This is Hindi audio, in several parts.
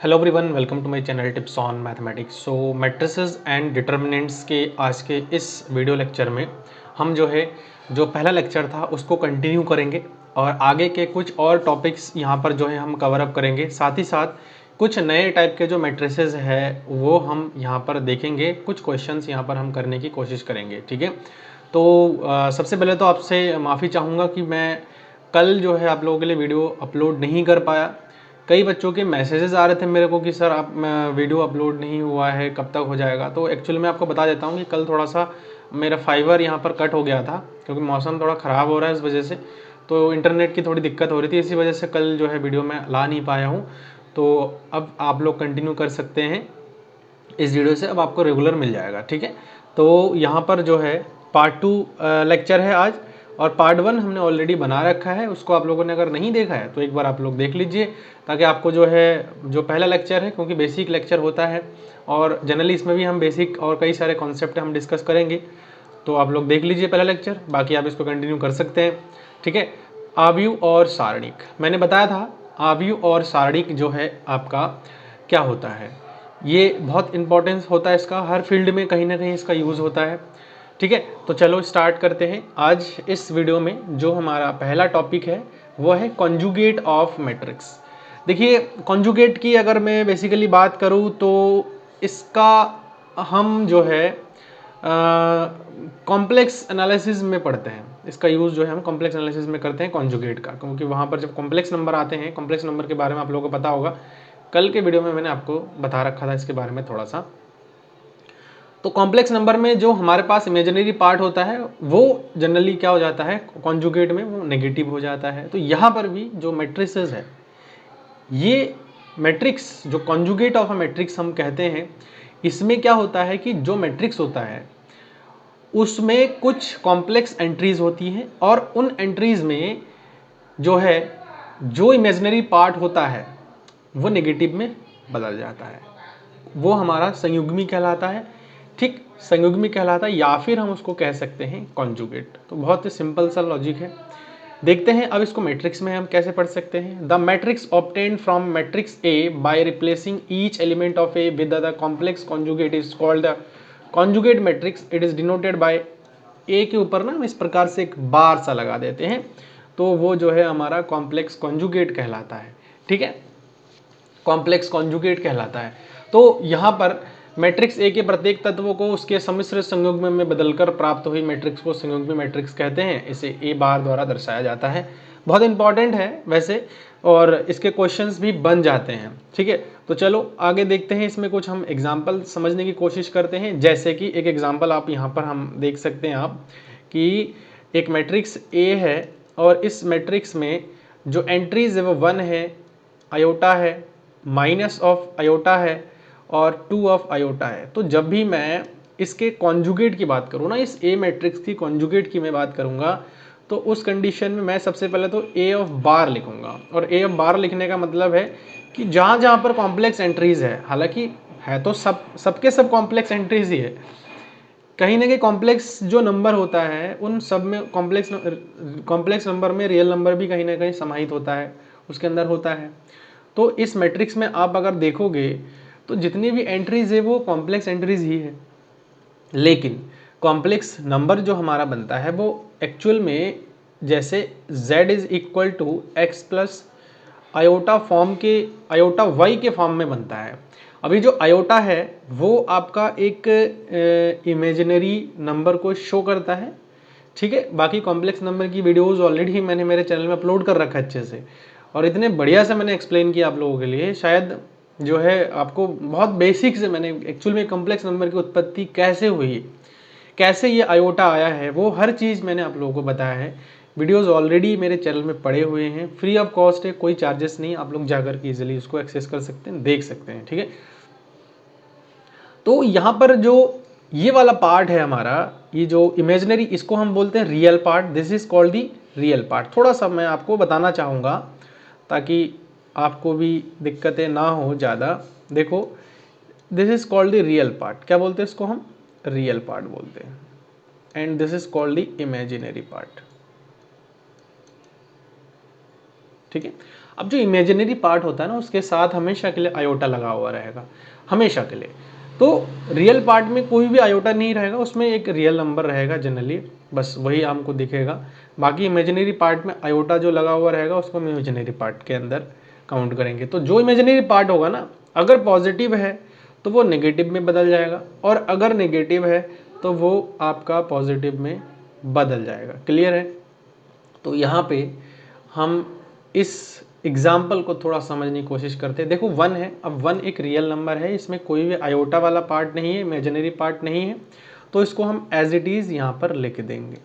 Hello everyone, welcome to my channel tips on mathematics. So matrices and determinants के आज के इस वीडियो लेक्चर में हम जो पहला लेक्चर था उसको कंटिन्यू करेंगे और आगे के कुछ और टॉपिक्स यहाँ पर हम कवर अप करेंगे। साथ ही साथ कुछ नए टाइप के जो मैट्रिसेस है वो हम यहाँ पर देखेंगे, कुछ क्वेश्चंस यहाँ पर हम करने की कोशिश करेंगे। ठीक है, तो सबसे पहले तो आपसे माफ़ी चाहूँगा कि मैं कल आप लोगों के लिए वीडियो अपलोड नहीं कर पाया। कई बच्चों के मैसेजेस आ रहे थे मेरे को कि सर आप वीडियो अपलोड नहीं हुआ है, कब तक हो जाएगा। तो एक्चुअली मैं आपको बता देता हूँ कि कल थोड़ा सा मेरा फाइबर यहाँ पर कट हो गया था क्योंकि मौसम थोड़ा ख़राब हो रहा है, इस वजह से तो इंटरनेट की थोड़ी दिक्कत हो रही थी, इसी वजह से कल वीडियो मैं ला नहीं पाया हूँ। तो अब आप लोग कंटिन्यू कर सकते हैं इस वीडियो से, अब आपको रेगुलर मिल जाएगा। ठीक है, तो यहाँ पर पार्ट 2 लेक्चर है आज, और पार्ट 1 हमने ऑलरेडी बना रखा है। उसको आप लोगों ने अगर नहीं देखा है तो एक बार आप लोग देख लीजिए, ताकि आपको जो पहला लेक्चर है, क्योंकि बेसिक लेक्चर होता है और जनरली इसमें भी हम बेसिक और कई सारे कॉन्सेप्ट हम डिस्कस करेंगे। तो आप लोग देख लीजिए पहला लेक्चर, बाकी आप इसको कंटिन्यू कर सकते हैं। ठीक है, आव्यूह और सारणिक मैंने बताया था। आव्यूह और सारणिक आपका क्या होता है, ये बहुत इंपॉर्टेंस होता है इसका, हर फील्ड में कहीं ना कहीं इसका यूज़ होता है। ठीक है, तो चलो स्टार्ट करते हैं। आज इस वीडियो में जो हमारा पहला टॉपिक है वो है कॉन्जुगेट ऑफ मैट्रिक्स। देखिए, कॉन्जुगेट की अगर मैं बेसिकली बात करूँ तो इसका हम कॉम्प्लेक्स एनालिसिस में पढ़ते हैं। इसका यूज़ हम कॉम्प्लेक्स एनालिसिस में करते हैं कॉन्जुगेट का, क्योंकि वहाँ पर जब कॉम्प्लेक्स नंबर आते हैं, कॉम्प्लेक्स नंबर के बारे में आप लोगों को पता होगा, कल के वीडियो में मैंने आपको बता रखा था इसके बारे में थोड़ा सा। तो कॉम्प्लेक्स नंबर में जो हमारे पास इमेजिनरी पार्ट होता है वो जनरली क्या हो जाता है, कॉन्जुगेट में वो नेगेटिव हो जाता है। तो यहाँ पर भी जो मैट्रिसेस है, ये मैट्रिक्स जो कॉन्जुगेट ऑफ अ मैट्रिक्स हम कहते हैं, इसमें क्या होता है कि जो मैट्रिक्स होता है उसमें कुछ कॉम्प्लेक्स एंट्रीज होती हैं, और उन एंट्रीज में जो इमेजिनरी पार्ट होता है वो नेगेटिव में बदल जाता है, वो हमारा संयुग्मी कहलाता है। ठीक, संयुग्मी कहलाता है, या फिर हम उसको कह सकते हैं कॉन्जुगेट। तो बहुत ही सिंपल सा लॉजिक है। देखते हैं अब इसको मैट्रिक्स में हम कैसे पढ़ सकते हैं। The matrix obtained from matrix A by replacing each element of A with the complex conjugate is called the conjugate matrix. It is denoted by, A के ऊपर ना हम इस प्रकार से एक बार सा लगा देते हैं, तो वो हमारा कॉम्प्लेक्स कॉन्जुगेट कहलाता है। ठीक है, कॉम्प्लेक्स कॉन्जुगेट कहलाता है। तो यहाँ पर मैट्रिक्स ए के प्रत्येक तत्वों को उसके सम्मिश्र संयुग्म में बदलकर प्राप्त हुई मैट्रिक्स को संयुग्मी मैट्रिक्स कहते हैं। इसे ए बार द्वारा दर्शाया जाता है। बहुत इंपॉर्टेंट है वैसे, और इसके क्वेश्चंस भी बन जाते हैं। ठीक है, तो चलो आगे देखते हैं। इसमें कुछ हम एग्जाम्पल समझने की कोशिश करते हैं। जैसे कि एक एग्जाम्पल आप यहाँ पर हम देख सकते हैं आप कि एक मैट्रिक्स ए है, और इस मैट्रिक्स में जो एंट्रीज है वो 1 है, आयोटा है, माइनस ऑफ आयोटा है, और 2 ऑफ आयोटा है। तो जब भी मैं इसके कॉन्जुगेट की बात करूँ ना, इस ए मैट्रिक्स की कॉन्जुगेट की मैं बात करूँगा, तो उस कंडीशन में मैं सबसे पहले तो ए ऑफ बार लिखूँगा। और ए ऑफ बार लिखने का मतलब है कि जहाँ जहाँ पर कॉम्प्लेक्स एंट्रीज है, हालांकि है तो सबके सब कॉम्प्लेक्स एंट्रीज ही है, कहीं ना कहीं कॉम्प्लेक्स जो नंबर होता है उन सब में कॉम्प्लेक्स नंबर में रियल नंबर भी कहीं ना कहीं समाहित होता है, उसके अंदर होता है। तो इस मैट्रिक्स में आप अगर देखोगे तो जितनी भी एंट्रीज है वो कॉम्प्लेक्स एंट्रीज ही है, लेकिन कॉम्प्लेक्स नंबर जो हमारा बनता है वो एक्चुअल में जैसे z is equal to x plus iota form के, आयोटा y के फॉर्म में बनता है। अभी जो आयोटा है वो आपका एक इमेजिनरी नंबर को शो करता है। ठीक है, बाकी कॉम्प्लेक्स नंबर की वीडियोस ऑलरेडी मैंने मेरे चैनल में अपलोड कर रखा है अच्छे से, और इतने बढ़िया से मैंने एक्सप्लेन किया आप लोगों के लिए। शायद आपको बहुत बेसिक से मैंने एक्चुअल में कॉम्प्लेक्स नंबर की उत्पत्ति कैसे हुई, कैसे ये आयोटा आया है, वो हर चीज़ मैंने आप लोगों को बताया है। वीडियोस ऑलरेडी मेरे चैनल में पड़े हुए हैं, फ्री ऑफ कॉस्ट है, कोई चार्जेस नहीं, आप लोग जाकर के इजीली उसको एक्सेस कर सकते हैं, देख सकते हैं। ठीक है, तो यहाँ पर जो ये वाला पार्ट है हमारा, ये जो इमेजिनरी, इसको हम बोलते हैं real part. This is called the real part. थोड़ा सा मैं आपको बताना चाहूँगा ताकि आपको भी दिक्कतें ना हो ज़्यादा। देखो, this is called the real part. क्या बोलते हैं इसको हम? रियल पार्ट बोलते हैं। And this is called the imaginary part. ठीक है, अब जो इमेजिनरी पार्ट होता है ना उसके साथ हमेशा के लिए आयोटा लगा हुआ रहेगा, हमेशा के लिए। तो रियल पार्ट में कोई भी आयोटा नहीं रहेगा, उसमें एक रियल नंबर रहेगा जनरली, बस वही हमको दिखेगा। बाकी इमेजिनरी पार्ट में आयोटा जो लगा हुआ रहेगा उसको हम इमेजिनरी पार्ट के अंदर काउंट करेंगे। तो जो इमेजिनरी पार्ट होगा ना, अगर पॉजिटिव है तो वो नेगेटिव में बदल जाएगा, और अगर नेगेटिव है तो वो आपका पॉजिटिव में बदल जाएगा। क्लियर है? तो यहाँ पे हम इस एग्जाम्पल को थोड़ा समझने की कोशिश करते हैं। देखो 1 है, अब 1 एक रियल नंबर है, इसमें कोई भी आयोटा वाला पार्ट नहीं है, इमेजिनरी पार्ट नहीं है, तो इसको हम एज इट इज़ यहाँ पर लिख देंगे।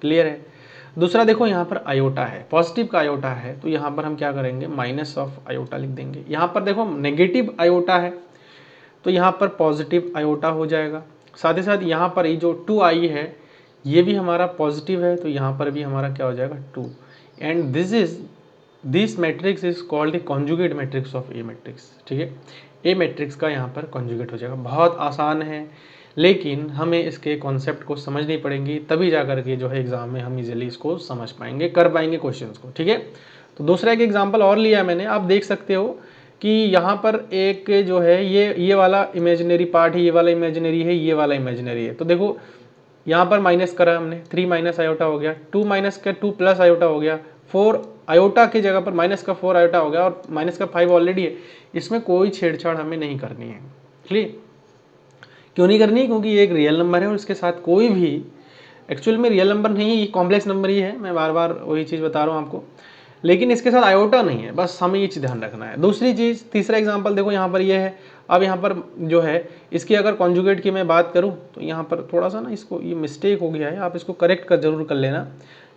क्लियर है? दूसरा देखो यहाँ पर आयोटा है, पॉजिटिव का आयोटा है, तो यहाँ पर हम क्या करेंगे, माइनस ऑफ आयोटा लिख देंगे। यहाँ पर देखो नेगेटिव आयोटा है तो यहाँ पर पॉजिटिव आयोटा हो जाएगा। साथ ही साथ यहाँ पर ये जो 2i है ये भी हमारा पॉजिटिव है, तो यहाँ पर भी हमारा क्या हो जाएगा 2। And this matrix is called the conjugate matrix of A matrix. ठीक है, ए मैट्रिक्स का यहाँ पर कॉन्जुगेट हो जाएगा। बहुत आसान है, लेकिन हमें इसके कॉन्सेप्ट को समझनी पड़ेंगी, तभी जा करके जो है एग्जाम में हम इजीली इसको समझ पाएंगे, कर पाएंगे क्वेश्चंस को। ठीक है, तो दूसरा एक एग्जाम्पल और लिया है मैंने, आप देख सकते हो कि यहाँ पर एक जो है ये वाला इमेजिनरी पार्ट है, ये वाला इमेजिनरी है, ये वाला इमेजिनरी है। तो देखो यहाँ पर माइनस करा हमने, 3 माइनस आयोटा हो गया, 2 माइनस का 2 प्लस आयोटा हो गया, 4 आयोटा की जगह पर माइनस का 4 आयोटा हो गया, और माइनस का 5 ऑलरेडी है। इसमें कोई छेड़छाड़ हमें नहीं करनी है। क्लियर? क्यों नहीं करनी? क्योंकि ये एक रियल नंबर है और इसके साथ कोई भी एक्चुअल में रियल नंबर नहीं है, ये कॉम्प्लेक्स नंबर ही है, मैं बार बार वही चीज़ बता रहा हूँ आपको, लेकिन इसके साथ आयोटा नहीं है, बस हमें ये चीज़ ध्यान रखना है। दूसरी चीज़, तीसरा एग्जांपल देखो यहाँ पर ये है। अब यहाँ पर जो है इसकी अगर कॉन्जुगेट की मैं बात करूँ तो यहाँ पर थोड़ा सा ना इसको ये मिस्टेक हो गया है, आप इसको करेक्ट कर जरूर कर लेना।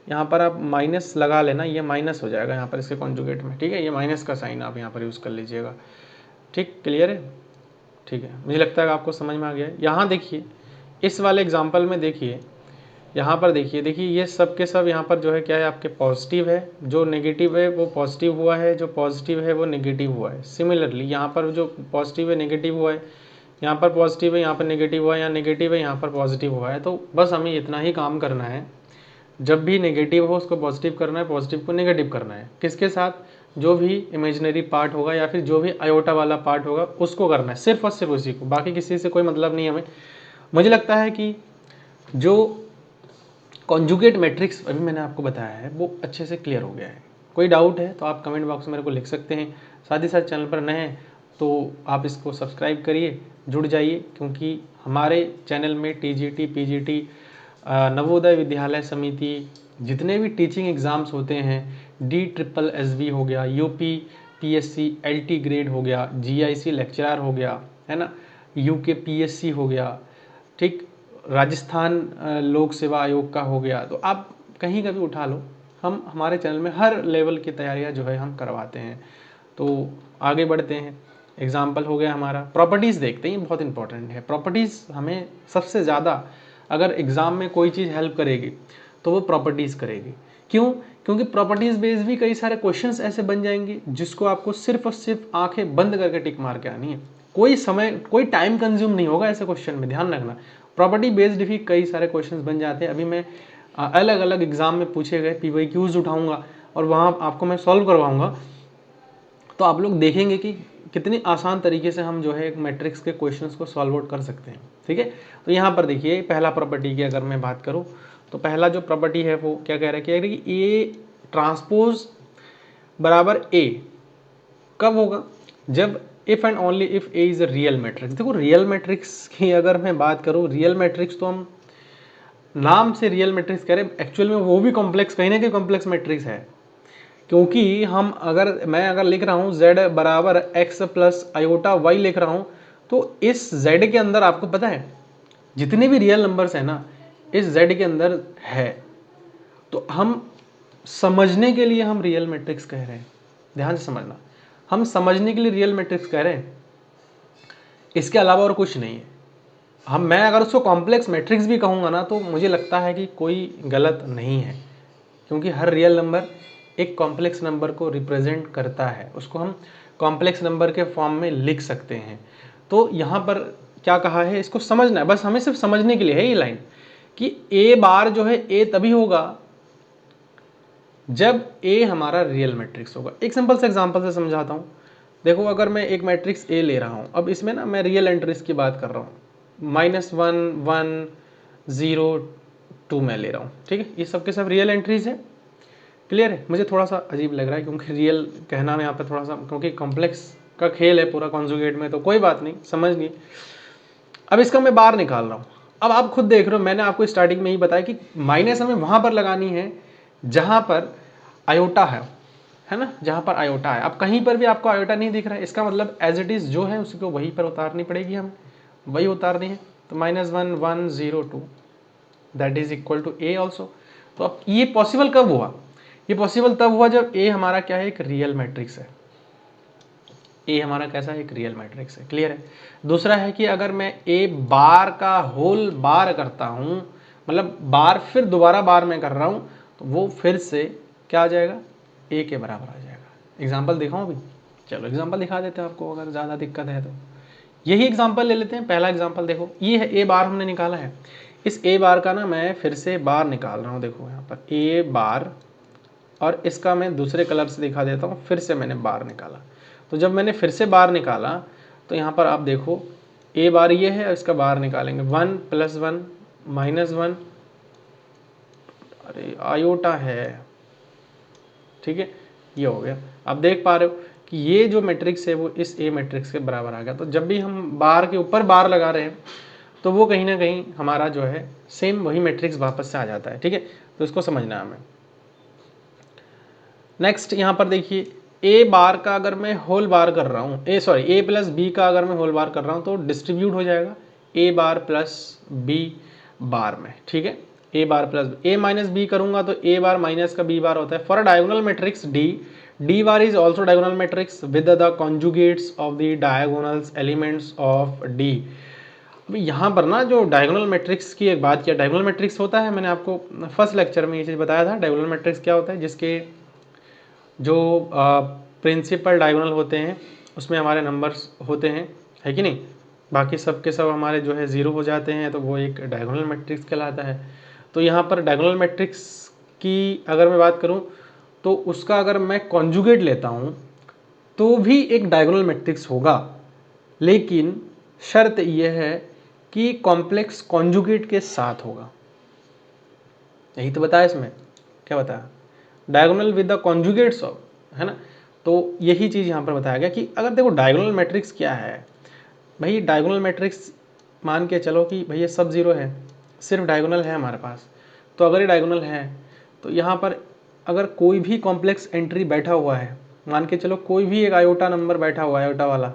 यहाँ पर आप माइनस लगा लेना, ये माइनस हो जाएगा यहाँ पर इसके कॉन्जुगेट में। ठीक है, ये माइनस का साइन आप यहाँ पर यूज़ कर लीजिएगा। ठीक, क्लियर है? ठीक है, मुझे लगता है आपको समझ में आ गया है। यहाँ देखिए इस वाले एग्जाम्पल में देखिए, यहाँ पर देखिए ये सब के सब यहाँ पर जो है क्या है, आपके पॉजिटिव है, जो नेगेटिव है वो पॉजिटिव हुआ है, जो पॉजिटिव है वो नेगेटिव हुआ है। सिमिलरली यहाँ पर जो पॉजिटिव है नेगेटिव हुआ है, यहाँ पर पॉजिटिव है यहाँ पर नेगेटिव हुआ है, यहाँ नेगेटिव है यहाँ पर पॉजिटिव हुआ है। तो बस हमें इतना ही काम करना है, जब भी नेगेटिव हो उसको पॉजिटिव करना है, पॉजिटिव को नेगेटिव करना है। किसके साथ? जो भी इमेजिनरी पार्ट होगा या फिर जो भी आयोटा वाला पार्ट होगा उसको करना है, सिर्फ और सिर्फ उसी को, बाकी किसी से कोई मतलब नहीं हमें। मुझे लगता है कि जो कॉन्जुगेट मैट्रिक्स अभी मैंने आपको बताया है वो अच्छे से क्लियर हो गया है। कोई डाउट है तो आप कमेंट बॉक्स में मेरे को लिख सकते हैं। साथ ही साथ चैनल पर नए हैं तो आप इसको सब्सक्राइब करिए, जुड़ जाइए, क्योंकि हमारे चैनल में टीजीटी, पीजीटी, नवोदय विद्यालय समिति, जितने भी टीचिंग एग्ज़ाम्स होते हैं, DSSB हो गया, यूपी PSC LT ग्रेड हो गया, GIC लेक्चरर हो गया, है ना, UK PSC हो गया, ठीक, राजस्थान लोक सेवा आयोग का हो गया, तो आप कहीं का भी उठा लो, हम हमारे चैनल में हर लेवल की तैयारियां जो है हम करवाते हैं। तो आगे बढ़ते हैं। एग्जाम्पल हो गया हमारा, प्रॉपर्टीज़ देखते हैं, बहुत इंपॉर्टेंट है। प्रॉपर्टीज़ हमें सबसे ज़्यादा अगर एग्ज़ाम में कोई चीज़ हेल्प करेगी तो वो प्रॉपर्टीज़ करेगी। क्यों? क्योंकि प्रॉपर्टीज़ बेस्ड भी कई सारे क्वेश्चंस ऐसे बन जाएंगे जिसको आपको सिर्फ और सिर्फ आंखें बंद करके टिक मार के आनी है। कोई समय, कोई टाइम कंज्यूम नहीं होगा ऐसे क्वेश्चन में, ध्यान रखना। प्रॉपर्टी बेस्ड भी कई सारे क्वेश्चंस बन जाते हैं। अभी मैं अलग अलग एग्जाम में पूछे गए PYQs उठाऊंगा और वहाँ आपको मैं सॉल्व करवाऊंगा, तो आप लोग देखेंगे कि कितनी आसान तरीके से हम जो है एक मैट्रिक्स के क्वेश्चंस को सॉल्व आउट कर सकते हैं। ठीक है, तो यहाँ पर देखिए पहला प्रॉपर्टी की अगर मैं बात करूँ तो पहला जो प्रॉपर्टी है वो क्या कह रहा है कि ए ट्रांसपोज बराबर ए कब होगा? जब if and only if A is a real matrix. देखो रियल मैट्रिक्स की अगर मैं बात करूँ, रियल मैट्रिक्स तो हम नाम से रियल मैट्रिक्स कह रहे हैं, एक्चुअल में वो भी कॉम्प्लेक्स, कहीं ना कहीं कॉम्प्लेक्स मैट्रिक्स है, क्योंकि मैं अगर लिख रहा हूँ z बराबर x प्लस आयोटा y लिख रहा हूँ, तो इस z के अंदर आपको पता है जितने भी रियल नंबर्स हैं ना इस z के अंदर है। तो हम समझने के लिए हम रियल मैट्रिक्स कह रहे हैं, ध्यान से समझना, हम समझने के लिए रियल मैट्रिक्स कह रहे हैं, इसके अलावा और कुछ नहीं है। मैं अगर उसको कॉम्प्लेक्स मैट्रिक्स भी कहूँगा ना तो मुझे लगता है कि कोई गलत नहीं है, क्योंकि हर रियल नंबर एक कॉम्प्लेक्स नंबर को रिप्रेजेंट करता है, उसको हम कॉम्प्लेक्स नंबर के फॉर्म में लिख सकते हैं। तो यहाँ पर क्या कहा है, इसको समझना है, बस हमें सिर्फ समझने के लिए है ये लाइन, कि ए बार जो है ए तभी होगा जब ए हमारा रियल मैट्रिक्स होगा। एक सिंपल से एग्जांपल से समझाता हूँ। देखो अगर मैं एक मैट्रिक्स ए ले रहा हूँ, अब इसमें ना मैं रियल एंट्रीज की बात कर रहा हूँ, -1 1 0 2 मैं ले रहा हूँ, ठीक है, ये सब के सब रियल एंट्रीज है। क्लियर है? मुझे थोड़ा सा अजीब लग रहा है क्योंकि रियल कहना में यहाँ पे थोड़ा सा, क्योंकि कॉम्प्लेक्स का खेल है पूरा कॉन्जुगेट में, तो कोई बात नहीं, समझ नहीं। अब इसका मैं बार निकाल रहा हूँ। अब आप खुद देख रहे हो, मैंने आपको स्टार्टिंग में ही बताया कि माइनस हमें वहाँ पर लगानी है जहाँ पर आयोटा है ना, जहाँ पर आयोटा है। अब कहीं पर भी आपको आयोटा नहीं दिख रहा है, इसका मतलब एज इट इज़ जो है उसको वहीं पर उतारनी पड़ेगी, हमें वही उतारनी है। तो -1 1 0 2 that is equal to A also. तो अब ये पॉसिबल कब हुआ? ये पॉसिबल तब हुआ जब ए हमारा क्या है, एक रियल मैट्रिक्स है। ए हमारा कैसा है, एक रियल मैट्रिक्स है। क्लियर है? दूसरा है कि अगर मैं ए बार का होल बार करता हूँ, मतलब बार फिर दोबारा बार में कर रहा हूँ, तो वो फिर से क्या आ जाएगा, ए के बराबर आ जाएगा। एग्जाम्पल दिखाऊँ अभी? चलो एग्जाम्पल दिखा देते हैं आपको, अगर ज़्यादा दिक्कत है तो। यही एग्जाम्पल ले लेते हैं। पहला एग्जाम्पल देखो, ये है ए बार हमने निकाला है। इस ए बार का ना मैं फिर से बार निकाल रहा हूँ। देखो यहाँ पर ए बार, और इसका मैं दूसरे कलर से दिखा देता हूँ। फिर से मैंने बार निकाला, तो जब मैंने फिर से बार निकाला तो यहाँ पर आप देखो ए बार ये है, इसका बार निकालेंगे 1 + 1 -1, अरे आयोटा है, ठीक है, ये हो गया। आप देख पा रहे हो कि ये जो मैट्रिक्स है वो इस ए मैट्रिक्स के बराबर आ गया। तो जब भी हम बार के ऊपर बार लगा रहे हैं तो वो कहीं ना कहीं हमारा जो है सेम वही मैट्रिक्स वापस से आ जाता है, ठीक है। तो इसको समझना है हमें। नेक्स्ट यहाँ पर देखिए, ए बार का अगर मैं होल बार कर रहा हूँ, ए प्लस बी का अगर मैं होल बार कर रहा हूँ तो डिस्ट्रीब्यूट हो जाएगा ए बार प्लस बी बार में, ठीक है। ए बार प्लस ए माइनस बी करूँगा तो ए बार माइनस का बी बार होता है। For a diagonal matrix D bar is also diagonal matrix with the conjugates of the diagonals elements of D. अभी यहाँ पर ना जो डायगोनल मैट्रिक्स की एक बात किया, डायगोनल मैट्रिक्स होता है, मैंने आपको फर्स्ट लेक्चर में ये चीज़ बताया था, डायगोनल मैट्रिक्स क्या होता है, जिसके जो प्रिंसिपल डायगोनल होते हैं उसमें हमारे नंबर्स होते हैं, है कि नहीं, बाकी सब के सब हमारे जो है ज़ीरो हो जाते हैं, तो वो एक डायगोनल मैट्रिक्स कहलाता है। तो यहाँ पर डायगोनल मैट्रिक्स की अगर मैं बात करूँ तो उसका अगर मैं कॉन्जुगेट लेता हूँ तो भी एक डायगोनल मैट्रिक्स होगा, लेकिन शर्त यह है कि कॉम्प्लेक्स कॉन्जुगेट के साथ होगा। यही तो बताया इसमें, क्या बताया, diagonal with the conjugates of, है ना। तो यही चीज़ यहाँ पर बताया गया कि अगर देखो डायगोनल मैट्रिक्स क्या है भाई, डायगोनल मैट्रिक्स मान के चलो कि भाई ये सब जीरो है, सिर्फ डायगोनल है हमारे पास। तो अगर ये डायगोनल है तो यहाँ पर अगर कोई भी कॉम्प्लेक्स एंट्री बैठा हुआ है, मान के चलो कोई भी एक आयोटा नंबर बैठा हुआ है, आयोटा वाला,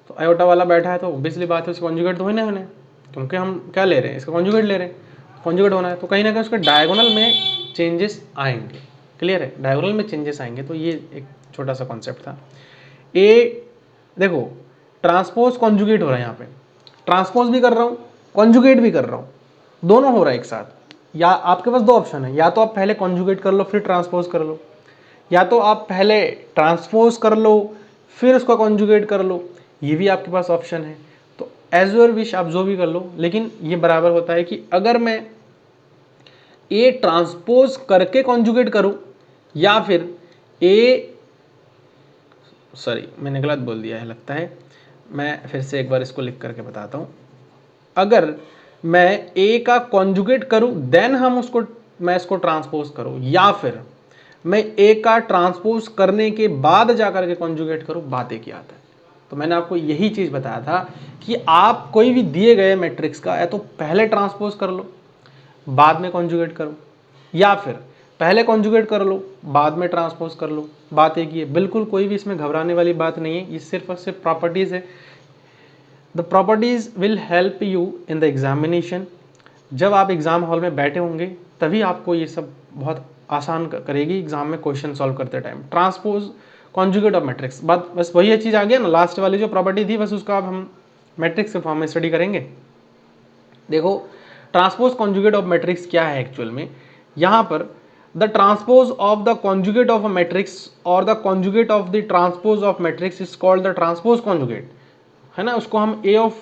तो आयोटा वाला बैठा है तो ऑब्वियसली बात है उसका कॉन्जुगेट तो होने होने, क्योंकि हम क्या ले रहे हैं, इसका कॉन्जुगेट ले रहे हैं, कॉन्जुगेट होना है, तो कहीं ना कहीं उसके डायगोनल में चेंजेस आएंगे। क्लियर है, डायगोनल में चेंजेस आएंगे। तो ये एक छोटा सा कॉन्सेप्ट था। ए देखो ट्रांसपोज कॉन्जुगेट हो रहा है, यहाँ पे ट्रांसपोज भी कर रहा हूँ, कॉन्जुगेट भी कर रहा हूँ, दोनों हो रहा है एक साथ। या आपके पास दो ऑप्शन है, या तो आप पहले कॉन्जुगेट कर लो फिर ट्रांसपोज कर लो, या तो आप पहले ट्रांसपोज कर लो फिर उसका कॉन्जुगेट कर लो, ये भी आपके पास ऑप्शन है। तो एज योर विश, आप जो भी कर लो, लेकिन ये बराबर होता है कि अगर मैं ए ट्रांसपोज करके कॉन्जुगेट करूं या फिर ए, सॉरी मैंने गलत बोल दिया है लगता है, मैं फिर से एक बार इसको लिख करके बताता हूं। अगर मैं ए का कॉन्जुगेट करूं देन मैं इसको ट्रांसपोज करूं, या फिर मैं ए का ट्रांसपोज करने के बाद जाकर के कॉन्जुगेट करूं, बात एक ही आता है। तो मैंने आपको यही चीज़ बताया था कि आप कोई भी दिए गए मैट्रिक्स का या तो पहले ट्रांसपोज कर लो बाद में कॉन्जुगेट करो, या फिर पहले कॉन्जुगेट कर लो बाद में ट्रांसपोज कर लो, बात एक ही है। बिल्कुल कोई भी इसमें घबराने वाली बात नहीं है, ये सिर्फ और सिर्फ प्रॉपर्टीज़ है। The properties will help you in the examination. जब आप एग्ज़ाम हॉल में बैठे होंगे तभी आपको ये सब बहुत आसान करेगी एग्जाम में क्वेश्चन सॉल्व करते time. Transpose conjugate of matrix, बात बस वही चीज़ आ गया ना, लास्ट वाली जो प्रॉपर्टी थी बस उसका अब हम मैट्रिक्स के फॉर्म में स्टडी करेंगे। देखो ट्रांसपोज कॉन्जुगेट ऑफ मैट्रिक्स क्या है एक्चुअल में, यहाँ पर the transpose of the conjugate of a matrix और the conjugate of the transpose of matrix is called the transpose conjugate, है ना। उसको हम ए ऑफ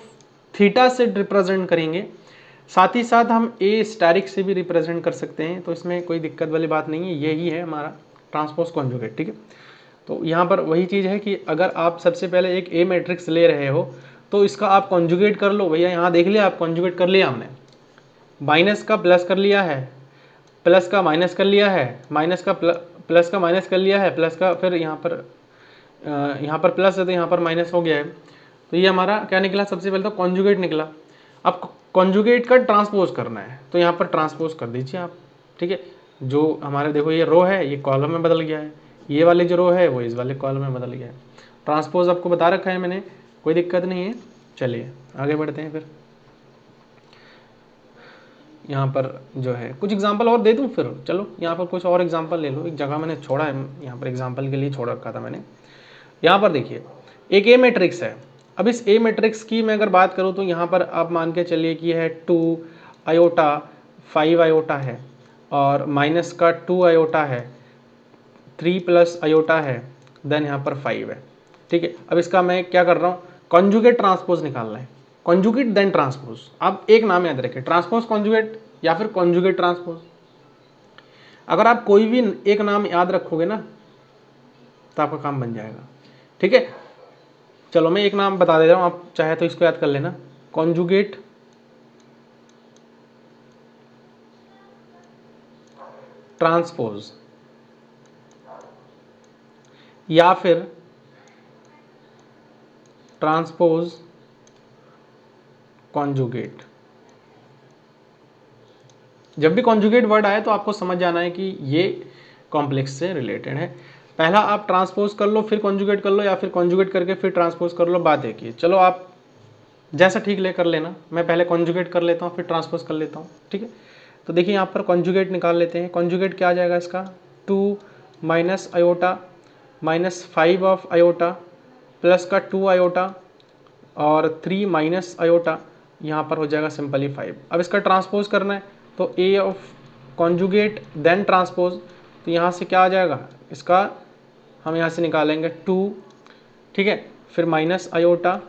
थीटा से रिप्रेजेंट करेंगे। साथ ही साथ हम ए स्टैरिक से भी रिप्रेजेंट कर सकते हैं, तो इसमें कोई दिक्कत वाली बात नहीं है, यही है हमारा ट्रांसपोज कॉन्जुगेट। ठीक है, तो यहाँ पर वही चीज़ है कि अगर आप सबसे पहले एक ए मैट्रिक्स ले रहे हो तो इसका आप कॉन्जुगेट कर लो। भैया यहाँ देख लिया, आप कॉन्जुगेट कर लिया हमने, माइनस का प्लस कर लिया है, प्लस का माइनस कर लिया है, माइनस का प्लस का माइनस कर लिया है, प्लस का फिर यहाँ पर प्लस है तो यहाँ पर माइनस हो गया है। तो ये हमारा क्या निकला, सबसे पहले तो कॉन्जुगेट निकला। अब कॉन्जुगेट का ट्रांसपोज करना है तो यहाँ पर ट्रांसपोज कर दीजिए आप। ठीक है, जो हमारे देखो ये रो है ये कॉलम में बदल गया है, ये वाले जो रो है वो इस वाले कॉलम में बदल गया है। ट्रांसपोज आपको बता रखा है मैंने, कोई दिक्कत नहीं है। चलिए आगे बढ़ते हैं। फिर यहाँ पर जो है कुछ एग्जांपल और दे दूँ, फिर चलो यहाँ पर कुछ और एग्जांपल ले लो। एक जगह मैंने छोड़ा है, यहाँ पर एग्जांपल के लिए छोड़ रखा था मैंने। यहाँ पर देखिए एक ए मैट्रिक्स है। अब इस ए मैट्रिक्स की मैं अगर बात करूँ तो यहाँ पर आप मान के चलिए कि है 2 आयोटा 5 आयोटा है, और माइनस का 2 आयोटा है, 3 प्लस आयोटा है, देन यहाँ पर 5 है। ठीक है, अब इसका मैं क्या कर रहा हूँ, कॉन्जुगेट ट्रांसपोज निकालना है। कॉन्जुगेट देन ट्रांसपोज, आप एक नाम याद रखें, ट्रांसपोज कॉन्जुगेट या फिर कॉन्जुगेट ट्रांसपोज। अगर आप कोई भी एक नाम याद रखोगे ना तो आपका काम बन जाएगा। ठीक है, चलो मैं एक नाम बता दे रहा हूँ, आप चाहे तो इसको याद कर लेना, कॉन्जुगेट ट्रांसपोज या फिर ट्रांसपोज कॉन्जुगेट। जब भी कॉन्जुगेट वर्ड आए तो आपको समझ जाना है कि ये कॉम्प्लेक्स से रिलेटेड है। पहला आप ट्रांसपोज कर लो फिर कॉन्जुगेट कर लो, या फिर कॉन्जुगेट करके फिर ट्रांसपोज कर लो, बात एक ही है। चलो आप जैसा ठीक ले कर लेना, मैं पहले कॉन्जुगेट कर लेता हूँ फिर ट्रांसपोज कर लेता हूँ। ठीक है, तो देखिए यहाँ पर कॉन्जुगेट निकाल लेते हैं। कॉन्जुगेट क्या आ जाएगा इसका, 2 minus iota minus 5 of iota plus का 2 आयोटा और 3 माइनस आयोटा, यहाँ पर हो जाएगा सिंपली 5। अब इसका ट्रांसपोज करना है तो ए ऑफ कॉन्जुगेट देन ट्रांसपोज, तो यहाँ से क्या आ जाएगा इसका, हम यहाँ से निकालेंगे 2। ठीक है, फिर माइनस आयोटा,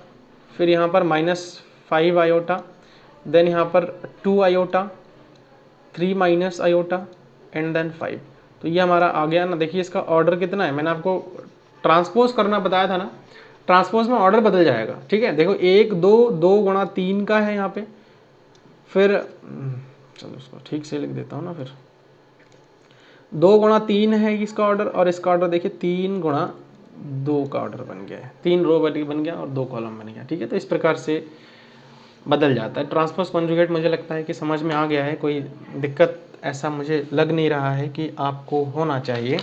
फिर यहाँ पर -5 आयोटा, देन यहाँ पर 2 iota, 3 minus iota and then 5। तो ये हमारा आ गया ना। देखिए इसका ऑर्डर कितना है, मैंने आपको ट्रांसपोज करना बताया था ना, ट्रांसपोज में ऑर्डर बदल जाएगा। ठीक है, देखो 1 2 2 गुणा 3 का है यहाँ पे, फिर चलो इसको ठीक से लिख देता हूँ ना, फिर 2 गुणा 3 है इसका ऑर्डर, और इसका ऑर्डर देखिए 3 गुणा 2 का ऑर्डर बन गया है, 3 रो बन गया और 2 कॉलम बन गया। ठीक है, तो इस प्रकार से बदल जाता है। ट्रांसपोज कॉन्जुगेट मुझे लगता है कि समझ में आ गया है, कोई दिक्कत ऐसा मुझे लग नहीं रहा है कि आपको होना चाहिए।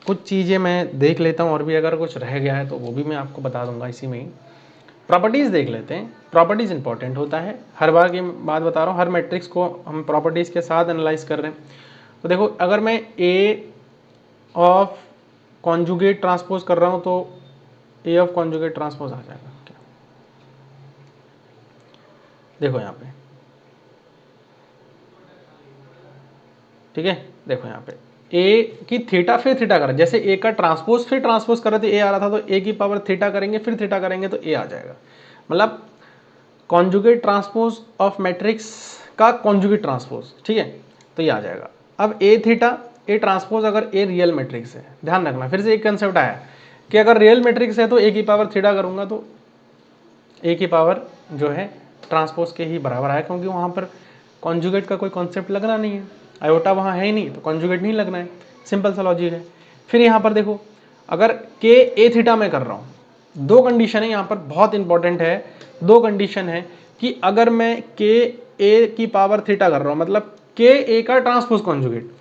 कुछ चीज़ें मैं देख लेता हूँ और भी अगर कुछ रह गया है तो वो भी मैं आपको बता दूंगा इसी में ही। प्रॉपर्टीज़ देख लेते हैं, प्रॉपर्टीज़ इंपॉर्टेंट होता है, हर बार की बात बता रहा हूँ, हर मैट्रिक्स को हम प्रॉपर्टीज़ के साथ एनालाइज कर रहे हैं। तो देखो अगर मैं ए ऑफ कॉन्जुगेट ट्रांसपोज कर रहा हूँ तो ए ऑफ कॉन्जुगेट ट्रांसपोज आ जाएगा क्या, देखो यहाँ पे। ठीक है, देखो यहाँ पे ए की थीटा फिर थीटा करें, जैसे ए का ट्रांसपोज फिर ट्रांसपोज कर रहे थे ए आ रहा था, तो ए की पावर थीटा करेंगे फिर थीटा करेंगे तो ए आ जाएगा। मतलब कॉन्जुगेट ट्रांसपोज ऑफ मैट्रिक्स का कॉन्जुगेट ट्रांसपोज। ठीक है, तो ये आ जाएगा। अब ए थीटा ए ट्रांसपोज अगर ए रियल मैट्रिक्स है, ध्यान रखना फिर से एक कंसेप्ट आया कि अगर रियल मैट्रिक्स है तो ए की पावर थीटा करूंगा तो ए की पावर जो है ट्रांसपोज के ही बराबर आया, क्योंकि वहाँ पर कॉन्जुगेट का कोई कॉन्सेप्ट लगना नहीं है, आयोटा वहाँ है ही नहीं तो कॉन्जुगेट नहीं लगना है, सिंपल सा लॉजिक है। फिर यहाँ पर देखो अगर के ए थीटा में कर रहा हूँ, दो कंडीशन है यहाँ पर, बहुत इंपॉर्टेंट है, दो कंडीशन है कि अगर मैं के ए की पावर थीटा कर रहा हूँ मतलब के ए का ट्रांसपोज कॉन्जुगेट,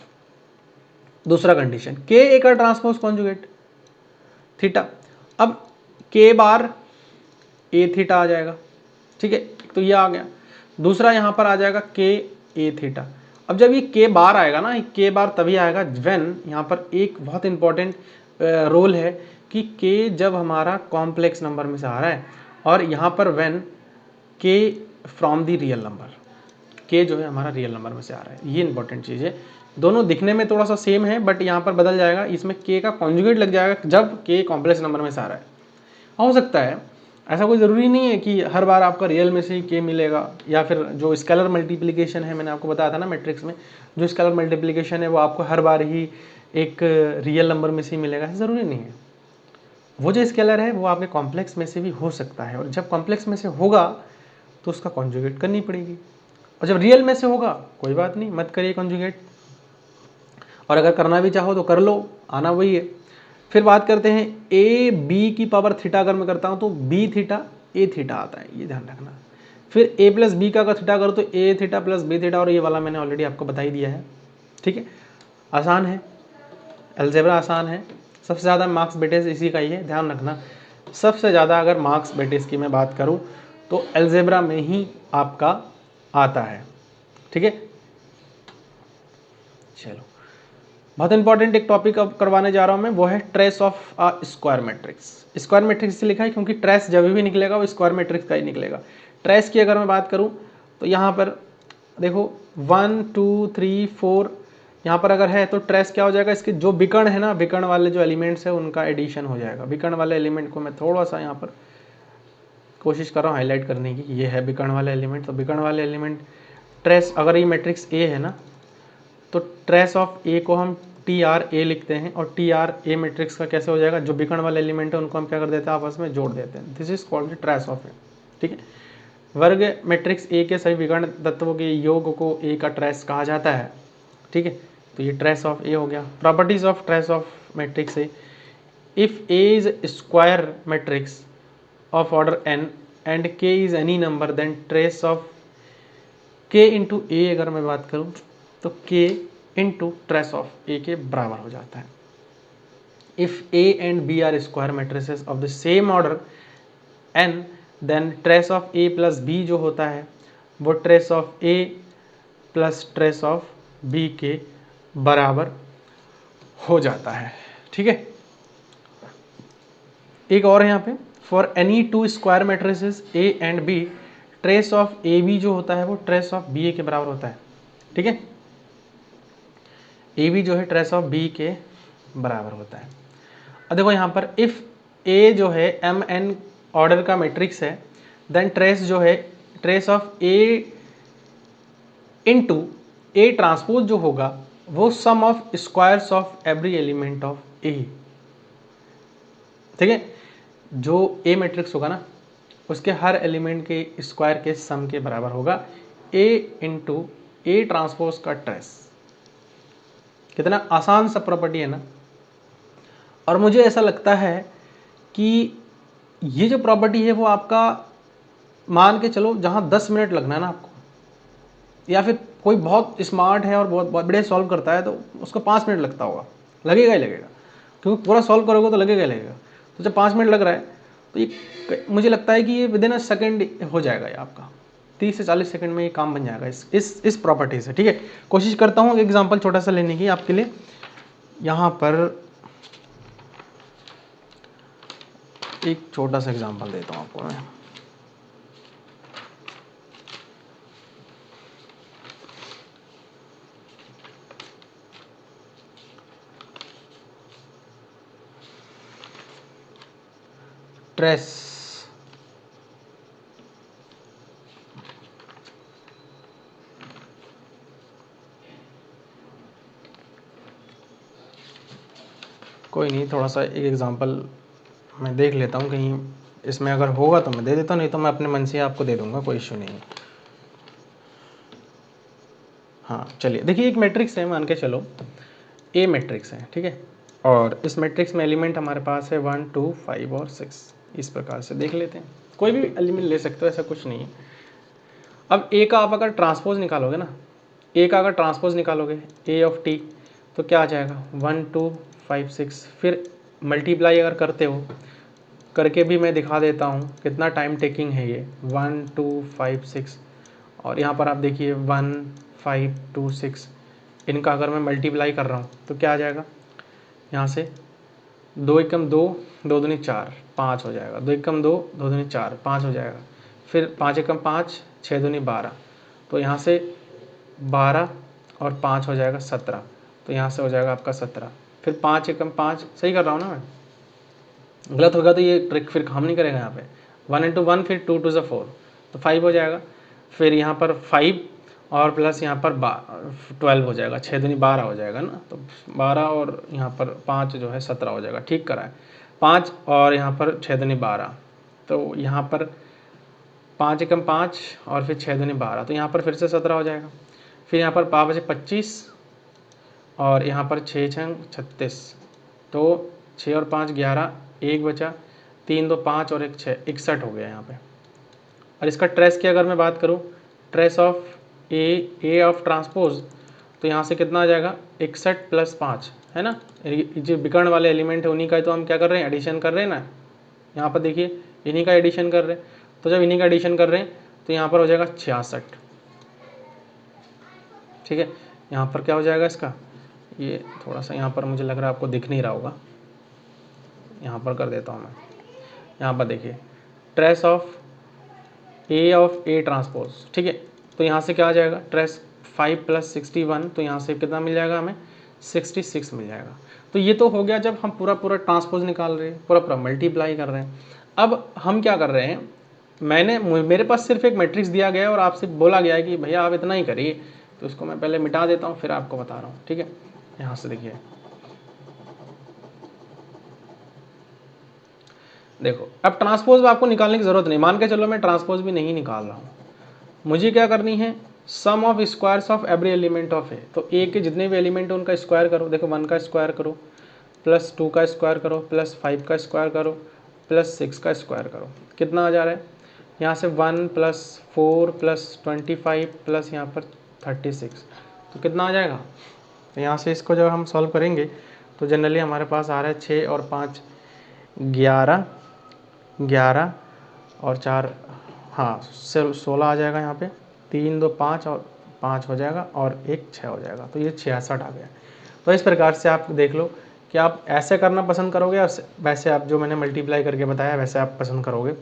दूसरा कंडीशन के ए का ट्रांसपोज कॉन्जुगेट थीटा, अब के बार ए थीटा आ जाएगा। ठीक है, तो ये आ गया। दूसरा यहाँ पर आ जाएगा के ए थीटा। अब जब ये के बार आएगा ना, के बार तभी आएगा व्हेन, यहाँ पर एक बहुत इंपॉर्टेंट रोल है कि के जब हमारा कॉम्प्लेक्स नंबर में से आ रहा है, और यहाँ पर व्हेन के फ्रॉम द रियल नंबर, के जो है हमारा रियल नंबर में से आ रहा है, ये इंपॉर्टेंट चीज़ है। दोनों दिखने में थोड़ा सा सेम है बट यहाँ पर बदल जाएगा, इसमें के का कॉन्जुगेट लग जाएगा जब के कॉम्प्लेक्स नंबर में से आ रहा है। हो सकता है ऐसा कोई ज़रूरी नहीं है कि हर बार आपका रियल में से ही के मिलेगा, या फिर जो स्केलर मल्टीप्लिकेशन है, मैंने आपको बताया था ना मैट्रिक्स में, जो स्केलर मल्टीप्लिकेशन है वो आपको हर बार ही एक रियल नंबर में से ही मिलेगा, ज़रूरी नहीं है। वो जो स्केलर है वो आपके कॉम्प्लेक्स में से भी हो सकता है, और जब कॉम्प्लेक्स में से होगा तो उसका कॉन्जुगेट करनी पड़ेगी, और जब रियल में से होगा कोई बात नहीं, मत करिए कॉन्जुगेट, और अगर करना भी चाहो तो कर लो, आना वही है। फिर बात करते हैं ए बी की पावर थीटा अगर मैं करता हूँ तो बी थीटा ए थीटा आता है, ये ध्यान रखना। फिर ए प्लस बी का अगर थीटा करो तो ए थीटा प्लस बी थीटा, और ये वाला मैंने ऑलरेडी आपको बता ही दिया है, ठीक है। आसान है, अलजेब्रा आसान है, सबसे ज़्यादा मार्क्स बेटेज इसी का ही है, ध्यान रखना। सबसे ज़्यादा अगर मार्क्स बेटेज की मैं बात करूँ तो अलजेब्रा में ही आपका आता है, ठीक है। चलो, बहुत इंपॉर्टेंट एक टॉपिक अब करवाने जा रहा हूँ मैं, वो है trace of a square matrix. Square matrix से लिखा है क्योंकि ट्रेस जब भी निकलेगा वो स्क्वायर मैट्रिक्स का ही निकलेगा। ट्रेस की अगर मैं बात करूँ तो यहाँ पर देखो 1 2 3 4 यहाँ पर अगर है तो ट्रेस क्या हो जाएगा, इसके जो विकर्ण है ना, विकर्ण वाले जो एलिमेंट्स है उनका एडिशन हो जाएगा। विकर्ण वाले एलिमेंट को मैं थोड़ा सा यहाँ पर कोशिश कर रहा हूँ हाईलाइट करने की, ये है विकर्ण वाले एलिमेंट। तो विकर्ण वाले एलिमेंट ट्रेस, अगर ये मैट्रिक्स ए है ना तो ट्रेस ऑफ ए को हम टी आर ए लिखते हैं, और टी आर ए मैट्रिक्स का कैसे हो जाएगा, जो विकर्ण वाले एलिमेंट है उनको हम क्या कर देते हैं, आपस में जोड़ देते हैं। This is called trace of A, ठीक है। वर्ग मैट्रिक्स ए के सभी विकर्ण तत्वों के योग को ए का ट्रेस कहा जाता है, ठीक है। तो ये ट्रेस ऑफ ए हो गया। Properties of trace of matrix A, if A is square matrix of order n and k is any number then trace of k into A अगर मैं बात करूँ तो के इंटू ट्रेस ऑफ ए के बराबर हो जाता है। If A and B are square matrices of the same order N then trace of A plus B जो होता है वो trace of A plus trace of B के बराबर हो जाता है, ठीक है। एक और है यहाँ पे, for any two square matrices A and B trace of A B जो होता है वो ट्रेस ऑफ बी ए के बराबर होता है, ठीक है। ए बी जो है ट्रेस ऑफ बी के बराबर होता है। अब देखो यहाँ पर इफ़ ए जो है एम एन ऑर्डर का मैट्रिक्स है, देन ट्रेस जो है trace of A into A transpose जो होगा वो sum of squares of every element of A, ठीक है। जो ए मैट्रिक्स होगा ना उसके हर एलिमेंट के स्क्वायर के सम के बराबर होगा ए इंटू ए ट्रांसपोज का ट्रेस। कितना आसान सा प्रॉपर्टी है ना। और मुझे ऐसा लगता है कि ये जो प्रॉपर्टी है वो आपका, मान के चलो जहाँ 10 मिनट लगना है ना आपको, या फिर कोई बहुत स्मार्ट है और बहुत बहुत बड़े सॉल्व करता है तो उसको 5 मिनट लगता होगा, लगेगा ही लगेगा, क्योंकि पूरा सॉल्व करोगे तो लगेगा ही लगेगा। तो जब 5 मिनट लग रहा है तो ये मुझे लगता है कि ये विदिन अ सेकेंड हो जाएगा, ये आपका 30 से 40 सेकंड में ये काम बन जाएगा इस प्रॉपर्टी से, ठीक है। कोशिश करता हूँ एग्जाम्पल छोटा सा लेने की आपके लिए। यहाँ पर एक छोटा सा एग्जांपल देता हूँ आपको मैं। ट्रेस कोई नहीं, थोड़ा सा एक एग्जांपल मैं देख लेता हूँ, कहीं इसमें अगर होगा तो मैं दे देता हूँ, नहीं तो मैं अपने मन से आपको दे दूंगा, कोई इशू नहीं है। हाँ चलिए देखिए, एक मैट्रिक्स है, मान के चलो ए मैट्रिक्स है, ठीक है। और इस मैट्रिक्स में एलिमेंट हमारे पास है 1 2 5 और 6। इस प्रकार से देख लेते हैं, कोई भी एलिमेंट ले सकते हो, ऐसा कुछ नहीं है। अब ए का आप अगर ट्रांसपोज निकालोगे ना, ए का अगर ट्रांसपोज निकालोगे ए ऑफ टी तो क्या आ जाएगा 1 2 5 6। फिर मल्टीप्लाई अगर करते हो, करके भी मैं दिखा देता हूँ कितना टाइम टेकिंग है ये, 1 2 5 6। और यहाँ पर आप देखिए 1 5 2 6, इनका अगर मैं मल्टीप्लाई कर रहा हूँ तो क्या आ जाएगा, यहाँ से 2 एकम 2 2 दूनी 4 5 हो जाएगा, 2 एकम 2 2 दूनी 4 5 हो जाएगा। फिर 5 एकम 5 6 दूनी 12, तो यहाँ से 12 और 5 हो जाएगा 17, तो यहाँ से हो जाएगा आपका 17। फिर 5 एकम 5, सही कर रहा हूँ ना मैं, गलत होगा तो ये ट्रिक फिर काम नहीं करेगा यहाँ पे। 1 इंटू 1 फिर 2 टू ज़ 4 तो 5 हो जाएगा। फिर यहाँ पर 5 और प्लस यहाँ पर 12 हो जाएगा, 6 दूनी 12 हो जाएगा ना, तो 12 और यहाँ पर 5 जो है 17 हो जाएगा। ठीक करा है, 5 और यहाँ पर 6 दूनी 12, तो यहाँ पर 5 एकम 5 और फिर 6 दूनी 12, तो यहाँ पर फिर से 17 हो जाएगा। फिर यहाँ पर 5 बचे 25 और यहाँ पर 6 छंग 36, तो 6 और 5 11, 1 बचा, 3 2 5 और 1 6, 61 हो गया यहाँ पे। और इसका ट्रेस की अगर मैं बात करूँ, trace of A of transpose, तो यहाँ से कितना आ जाएगा 61 प्लस 5 है ना, जो विकर्ण वाले एलिमेंट है उन्हीं का, तो हम क्या कर रहे हैं एडिशन कर रहे हैं ना, यहाँ पर देखिए इन्हीं का एडिशन कर रहे हैं। तो जब इन्हीं का एडिशन कर रहे हैं तो यहाँ पर हो जाएगा 66। ठीक है, यहाँ पर क्या हो जाएगा इसका, ये थोड़ा सा यहाँ पर मुझे लग रहा है आपको दिख नहीं रहा होगा, यहाँ पर कर देता हूँ मैं। यहाँ पर देखिए ट्रेस ऑफ ए ट्रांसपोज, ठीक है, तो यहाँ से क्या आ जाएगा ट्रेस 5 प्लस 61, तो यहाँ से कितना मिल जाएगा हमें 66 मिल जाएगा। तो ये तो हो गया जब हम पूरा ट्रांसपोज निकाल रहे हैं, पूरा मल्टीप्लाई कर रहे हैं। अब हम क्या कर रहे हैं, मेरे पास सिर्फ एक मैट्रिक्स दिया गया है और आपसे बोला गया है कि भैया आप इतना ही करिए, तो इसको मैं पहले मिटा देता हूँ फिर आपको बता रहा हूँ। ठीक है, यहाँ से देखिए, देखो अब ट्रांसपोज आपको निकालने की जरूरत नहीं, मान के चलो मैं ट्रांसपोज भी नहीं निकाल रहा हूँ, मुझे क्या करनी है sum of squares of every element of A, तो ए के जितने भी एलिमेंट है उनका स्क्वायर करो। देखो 1 का स्क्वायर करो, प्लस 2 का स्क्वायर करो, प्लस 5 का स्क्वायर करो, प्लस 6 का स्क्वायर करो, कितना आ जा रहा है यहाँ से 1 प्लस 4 प्लस 25 प्लस यहाँ पर 36, तो कितना आ जाएगा। तो यहाँ से इसको जब हम सॉल्व करेंगे तो जनरली हमारे पास आ रहा है 6 और 5 11, 11 और 4 हाँ 16 आ जाएगा, यहाँ पे 3 2 5 और 5 हो जाएगा और 1 6 हो जाएगा, तो ये 66 आ गया। तो इस प्रकार से आप देख लो कि आप ऐसे करना पसंद करोगे या वैसे आप जो मैंने मल्टीप्लाई करके बताया वैसे आप पसंद करोगे,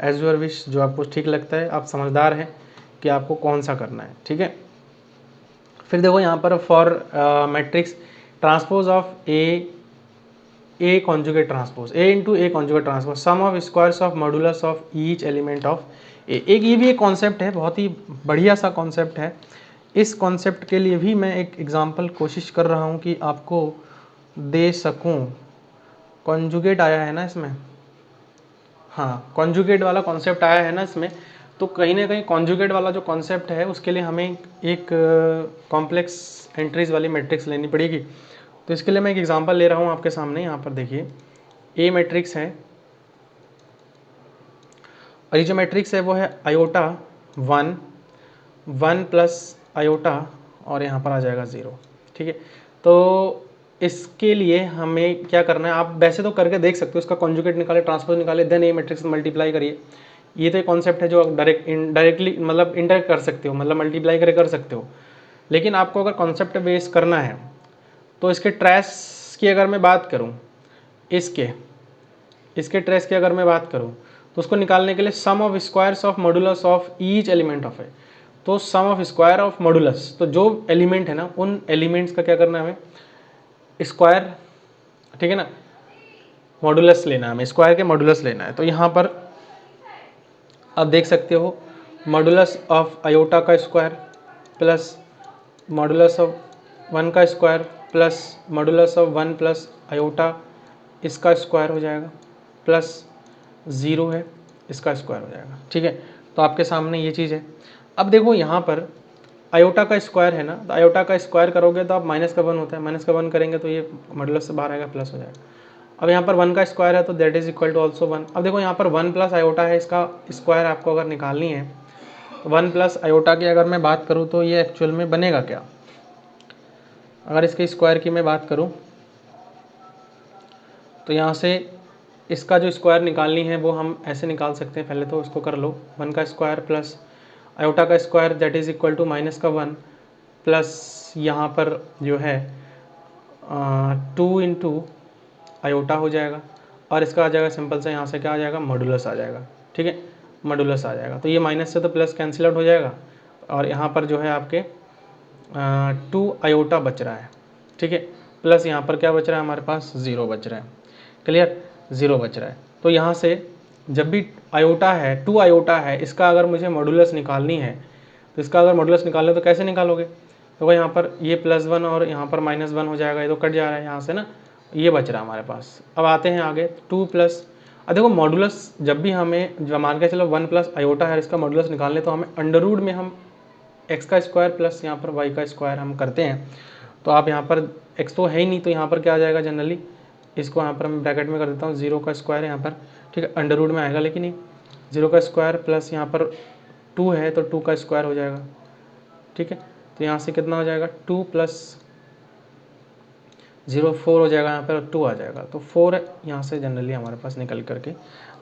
एज योर विश, जो आपको ठीक लगता है। आप समझदार हैं कि आपको कौन सा करना है। ठीक है, फिर देखो यहाँ पर for matrix transpose of A conjugate transpose, A into A conjugate transpose, sum of squares of modulus of each element of A. एक ये भी एक कॉन्सेप्ट है, बहुत ही बढ़िया सा कॉन्सेप्ट है। इस कॉन्सेप्ट के लिए भी मैं एक एग्जांपल कोशिश कर रहा हूँ कि आपको दे सकूँ। कॉन्जुगेट आया है ना इसमें, हाँ कॉन्जुगेट वाला कॉन्सेप्ट आया है ना इसमें, तो कहीं ना कहीं कॉन्जुगेट वाला जो कॉन्सेप्ट है उसके लिए हमें एक कॉम्प्लेक्स एंट्रीज वाली मैट्रिक्स लेनी पड़ेगी। तो इसके लिए मैं एक एग्जांपल ले रहा हूँ आपके सामने। यहाँ पर देखिए ए मैट्रिक्स है और ये जो मैट्रिक्स है वो है आयोटा 1 1 प्लस आयोटा और यहाँ पर आ जाएगा 0। ठीक है, तो इसके लिए हमें क्या करना है, आप वैसे तो करके देख सकते हो, इसका कॉन्जुगेट निकाले, ट्रांसपोज निकाले, देन ए मैट्रिक्स मल्टीप्लाई करिए। ये तो एक कॉन्सेप्ट है जो आप डायरेक्टली मतलब इंटरेक्ट कर सकते हो, मतलब मल्टीप्लाई करके कर सकते हो। लेकिन आपको अगर कॉन्सेप्ट बेस करना है तो इसके ट्रेस की अगर मैं बात करूँ, इसके ट्रेस की अगर मैं बात करूँ तो उसको निकालने के लिए sum of squares of modulus of each element of A, तो sum of square of modulus, तो जो एलिमेंट है ना उन एलिमेंट्स का क्या करना है हमें स्क्वायर, ठीक है ना, मॉडुलस लेना है हमें, स्क्वायर के मॉडुलस लेना है। तो यहाँ पर आप देख सकते हो मॉडुलस ऑफ आयोटा का स्क्वायर प्लस मॉडुलस ऑफ 1 का square plus modulus of 1 plus iota इसका स्क्वायर हो जाएगा प्लस 0 है इसका स्क्वायर हो जाएगा। ठीक है, तो आपके सामने ये चीज़ है। अब देखो यहाँ पर आयोटा का स्क्वायर है ना, तो आयोटा का स्क्वायर करोगे तो आप माइनस का 1 होता है, माइनस का 1 करेंगे तो ये मॉडुलस से बाहर आएगा, प्लस हो जाएगा। अब यहाँ पर 1 का स्क्वायर है तो that is equal to also 1। अब देखो यहाँ पर 1 प्लस आयोटा है, इसका स्क्वायर आपको अगर निकालनी है तो 1 प्लस आयोटा की अगर मैं बात करूँ तो ये एक्चुअल में बनेगा क्या, अगर इसके स्क्वायर की मैं बात करूँ तो यहाँ से इसका जो स्क्वायर निकालनी है वो हम ऐसे निकाल सकते हैं। पहले तो इसको कर लो, 1 का स्क्वायर प्लस आयोटा का square that is equal to minus का 1 प्लस यहाँ पर जो है 2 इंटू आयोटा हो जाएगा और इसका आ जाएगा सिंपल सा, यहाँ से क्या आ जाएगा मॉडुलस आ जाएगा। ठीक है, मॉडुलस आ जाएगा, तो ये माइनस से तो प्लस कैंसिल आउट हो जाएगा और यहाँ पर जो है आपके 2 आयोटा बच रहा है। ठीक है, प्लस यहाँ पर क्या बच रहा है हमारे पास 0 बच रहा है। क्लियर, 0 बच रहा है। तो यहाँ से जब भी आयोटा है, 2 आयोटा है, इसका अगर मुझे मॉडुलस निकालनी है तो इसका अगर मॉडुलस निकालना है तो कैसे निकालोगे? तो भाई यहाँ पर ये +1 और यहाँ पर -1 हो जाएगा, ये तो कट जा रहा है यहाँ से ना, ये बच रहा है हमारे पास। अब आते हैं आगे 2 प्लस, अब देखो मॉडुलस जब भी हमें, जब मान के चलो 1 प्लस आयोटा है, इसका मॉडुलस निकालने तो हमें अंडर रूट में हम x का स्क्वायर प्लस यहाँ पर y का स्क्वायर हम करते हैं। तो आप यहाँ पर x तो है ही नहीं, तो यहाँ पर क्या आ जाएगा जनरली, इसको यहाँ पर मैं ब्रैकेट में कर देता हूँ, 0 का स्क्वायर यहाँ पर, ठीक है, अंडर रूट में आएगा, लेकिन 0 का स्क्वायर प्लस यहाँ पर 2 है तो 2 का स्क्वायर हो जाएगा, ठीक है। तो यहाँ से कितना हो जाएगा, 2 प्लस 0 4 हो जाएगा, यहाँ पर 2 आ जाएगा, तो 4 यहाँ से जनरली हमारे पास निकल करके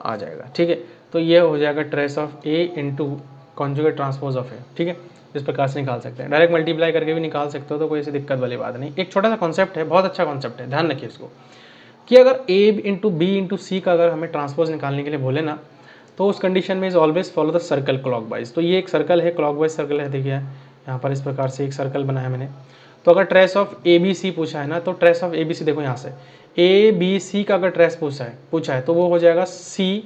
आ जाएगा, ठीक है। तो ये हो जाएगा trace of A into conjugate transpose of A, ठीक है। इस प्रकार से निकाल सकते हैं, डायरेक्ट मल्टीप्लाई करके भी निकाल सकते हो, तो कोई ऐसी दिक्कत वाली बात नहीं। एक छोटा सा कॉन्सेप्ट है, बहुत अच्छा कॉन्सेप्ट है, ध्यान रखिए इसको, कि अगर ए इंटू बी इंटू सी का अगर हमें ट्रांसपोज निकालने के लिए बोले ना, तो उस कंडीशन में is always follow the circle clockwise. तो ये एक सर्कल है, क्लॉकवाइज सर्कल है, देखिए यहाँ पर इस प्रकार से एक सर्कल बनाया मैंने। तो अगर trace of A B C पूछा है ना, तो trace of A B C देखो यहाँ से, ए बी सी का अगर ट्रेस पूछा है तो वो हो जाएगा सी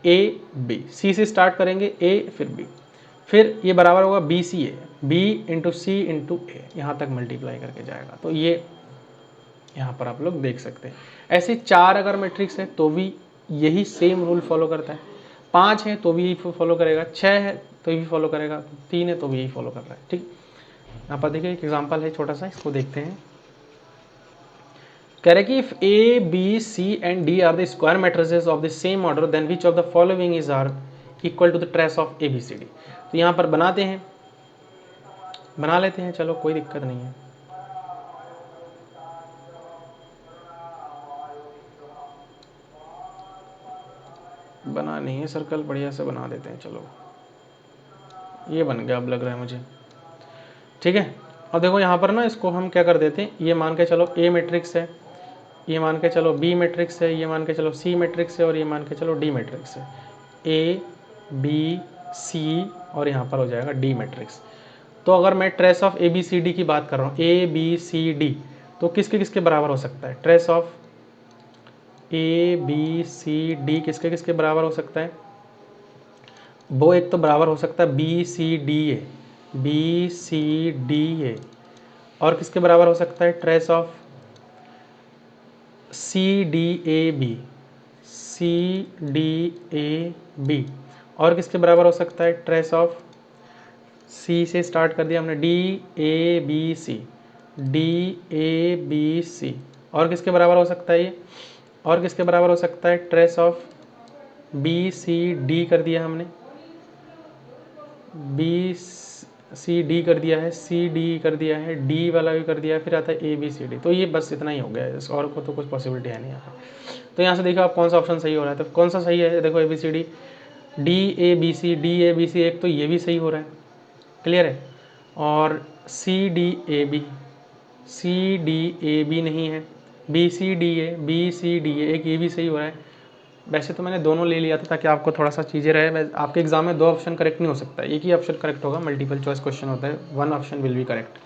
ए बी, सी से स्टार्ट करेंगे, ए फिर बी, फिर ये बराबर होगा बी सी ए, बी इंटू सी इंटू ए, यहाँ तक मल्टीप्लाई करके जाएगा। तो ये यहाँ पर आप लोग देख सकते हैं। ऐसे 4 अगर मैट्रिक्स है तो भी यही सेम रूल फॉलो करता है, 5 है तो भी यही फॉलो करेगा, 6 है तो भी फॉलो करेगा, 3 है तो भी यही फॉलो कर रहा है, ठीक। यहाँ पर देखिए एक एग्जांपल है छोटा सा, इसको देखते हैं। कह रहे कि if A B C and D are the square matrices of the same order then which of the following is are equal to the trace of A B C D. तो यहाँ पर बनाते हैं, बना लेते हैं, चलो कोई दिक्कत नहीं है। बना नहीं है सर्कल, बढ़िया से बना देते हैं, चलो ये बन गया, अब लग रहा है मुझे, ठीक है। और देखो यहाँ पर ना इसको हम क्या कर देते हैं, ये मान के चलो ए मैट्रिक्स है, ये मान के चलो बी मैट्रिक्स है, ये मान के चलो सी मैट्रिक्स है, और ये मान के चलो डी मैट्रिक्स है, ए बी सी और यहाँ पर हो जाएगा डी मैट्रिक्स। तो अगर मैं trace of A B C D की बात कर रहा हूँ, ए बी सी डी, तो किसके किसके बराबर हो सकता है? Trace of A B C D किसके किसके बराबर हो सकता है? वो एक तो बराबर हो सकता है B C D A, B C D A, और किसके बराबर हो सकता है? Trace of C D A B, C D A B, और किसके बराबर हो सकता है? ट्रेस ऑफ सी से स्टार्ट कर दिया हमने, D A B C, D A B C, और किसके बराबर हो सकता है ये? और किसके बराबर हो सकता है? Trace of B C D कर दिया हमने, बी सी डी कर दिया है, सी डी कर दिया है, डी वाला भी कर दिया है, फिर आता है ए बी सी डी। तो ये बस इतना ही हो गया है, इस और को तो कुछ पॉसिबिलिटी है नहीं यहाँ पर। तो यहाँ से देखो आप कौन सा ऑप्शन सही हो रहा है, तो कौन सा सही है? देखो A B C D, D A B C, D A B C, एक तो ये भी सही हो रहा है, क्लियर है, और C D A B, C D A B नहीं है, B C D A, B C D A, एक ये भी सही हो रहा है। वैसे तो मैंने दोनों ले लिया था ताकि आपको थोड़ा सा चीज़ें रहे, आपके एग्जाम में 2 ऑप्शन करेक्ट नहीं हो सकता, एक ही ऑप्शन करेक्ट होगा, मल्टीपल चॉइस क्वेश्चन होता है, 1 ऑप्शन विल बी करेक्ट।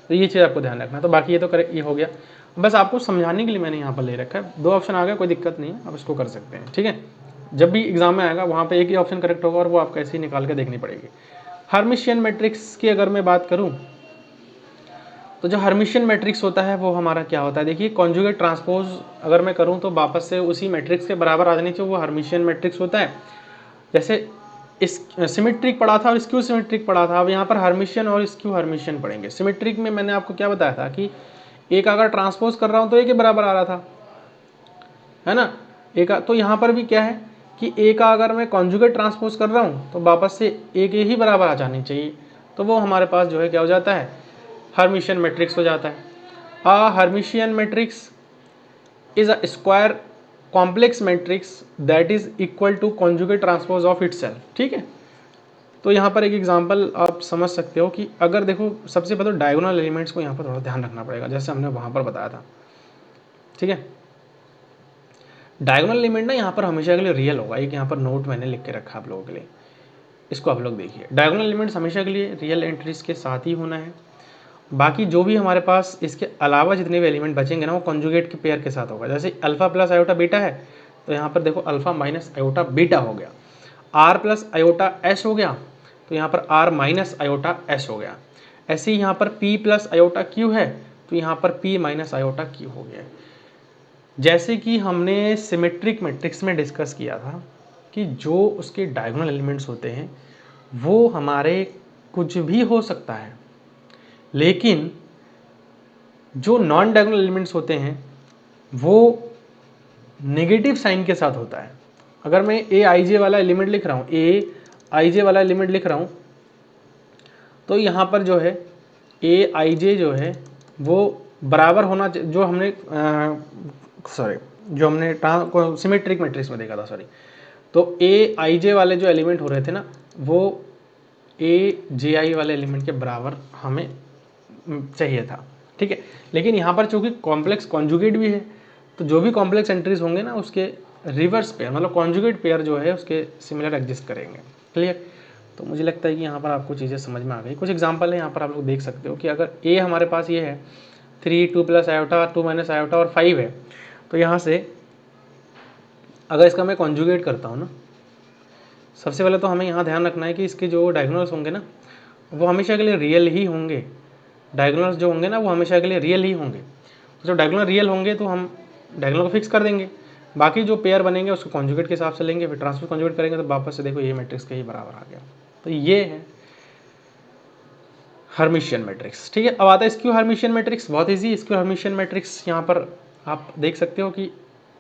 तो ये चीज़ आपको ध्यान रखना। तो बाकी ये तो करेक्ट, ये हो गया, बस आपको समझाने के लिए मैंने यहाँ पर ले रखा है। 2 ऑप्शन आ गए, कोई दिक्कत नहीं है, आप इसको कर सकते हैं, ठीक है। जब भी एग्जाम में आएगा वहाँ पर एक ही ऑप्शन करेक्ट होगा, और वो आपको ऐसे ही निकाल के देखनी पड़ेगी। हर्मिशियन मैट्रिक्स की अगर मैं बात करूँ, तो जो हर्मिशियन मैट्रिक्स होता है वो हमारा क्या होता है? देखिए कॉन्जुगेट ट्रांसपोज अगर मैं करूं तो वापस से उसी मैट्रिक्स के बराबर आ जानी चाहिए, वो हर्मिशियन मैट्रिक्स होता है। जैसे इस सिमेट्रिक पढ़ा था और स्क्यू सिमेट्रिक पढ़ा था, अब यहाँ पर हर्मिशियन और स्क्यू हर्मिशियन पढ़ेंगे। सिमेट्रिक में मैंने आपको क्या बताया था कि एक अगर ट्रांसपोज कर रहा हूँ तो एक के बराबर आ रहा था, है ना, एक। तो यहाँ पर भी क्या है कि ए का अगर मैं कॉन्जुगेट ट्रांसपोज कर रहा हूँ तो वापस से एक ही बराबर आ जानी चाहिए, तो वो हमारे पास जो है क्या हो जाता है? हर्मिशियन मैट्रिक्स हो जाता है। A Hermitian matrix is a square complex matrix that is equal to conjugate transpose of itself, ठीक है। तो यहाँ पर एक एग्जांपल आप समझ सकते हो कि अगर देखो सबसे पहले डायगोनल एलिमेंट्स को यहाँ पर थोड़ा ध्यान रखना पड़ेगा, जैसे हमने वहाँ पर बताया था, ठीक है। डायगोनल एलिमेंट ना यहाँ पर हमेशा के लिए रियल होगा, एक यहाँ पर नोट मैंने लिख के रखा आप लोगों के लिए, इसको आप लोग देखिए। डायगोनल एलिमेंट्स हमेशा के लिए रियल एंट्रीज के साथ ही होना है, बाकी जो भी हमारे पास इसके अलावा जितने भी एलिमेंट बचेंगे ना वो कॉन्जुगेट के पेयर के साथ होगा। जैसे अल्फा प्लस आयोटा बीटा है, तो यहाँ पर देखो अल्फा माइनस आयोटा बीटा हो गया। आर प्लस आयोटा एस हो गया, तो यहाँ पर आर माइनस आयोटा एस हो गया। ऐसे ही यहाँ पर पी प्लस आयोटा क्यू है, तो यहाँ पर पी माइनस आयोटा क्यू हो गया। जैसे कि हमने सिमेट्रिक मैट्रिक्स में डिस्कस किया था कि जो उसके डायगोनल एलिमेंट्स होते हैं वो हमारे कुछ भी हो सकता है, लेकिन जो नॉन डायगोनल एलिमेंट्स होते हैं वो नेगेटिव साइन के साथ होता है। अगर मैं ए आई जे वाला एलिमेंट लिख रहा हूँ, ए आई जे वाला एलिमेंट लिख रहा हूँ, तो यहाँ पर जो है ए आई जे जो है वो बराबर होना, जो हमने सिमेट्रिक मैट्रिक्स में देखा था, तो ए आई जे वाले जो एलिमेंट हो रहे थे ना वो ए जे आई वाले एलिमेंट के बराबर हमें चाहिए था, ठीक है। लेकिन यहाँ पर चूंकि कॉम्प्लेक्स कॉन्जुगेट भी है, तो जो भी कॉम्प्लेक्स एंट्रीज होंगे ना उसके रिवर्स पेयर मतलब कॉन्जुगेट पेयर जो है उसके सिमिलर एग्जिस्ट करेंगे। क्लियर? तो मुझे लगता है कि यहाँ पर आपको चीज़ें समझ में आ गई। कुछ एग्जांपल है यहाँ पर आप लोग देख सकते हो कि अगर ए हमारे पास ये है 3 2 प्लस आयोटा 2 माइनस आयोटा और 5 है, तो यहाँ से अगर इसका मैं कॉन्जुगेट करता हूँ ना, सबसे पहले तो हमें यहाँ ध्यान रखना है कि इसके जो डायगोनल्स होंगे ना वो हमेशा के लिए रियल ही होंगे। डायगोनल्स जो होंगे ना वो हमेशा के लिए रियल ही होंगे। तो जब डायगोनल रियल होंगे तो हम डायगोनल को फिक्स कर देंगे, बाकी जो पेयर बनेंगे उसको कॉन्जुगेट के हिसाब से लेंगे, फिर ट्रांसपोज कॉन्जुगेट करेंगे तो वापस से देखो ये मैट्रिक्स के ही बराबर आ गया। तो ये है हर्मिशियन मैट्रिक्स, ठीक है। अब आता है स्क्यू हर्मिशियन मैट्रिक्स। बहुत ईजी स्क्यू हर्मिशियन मैट्रिक्स। यहाँ पर आप देख सकते हो कि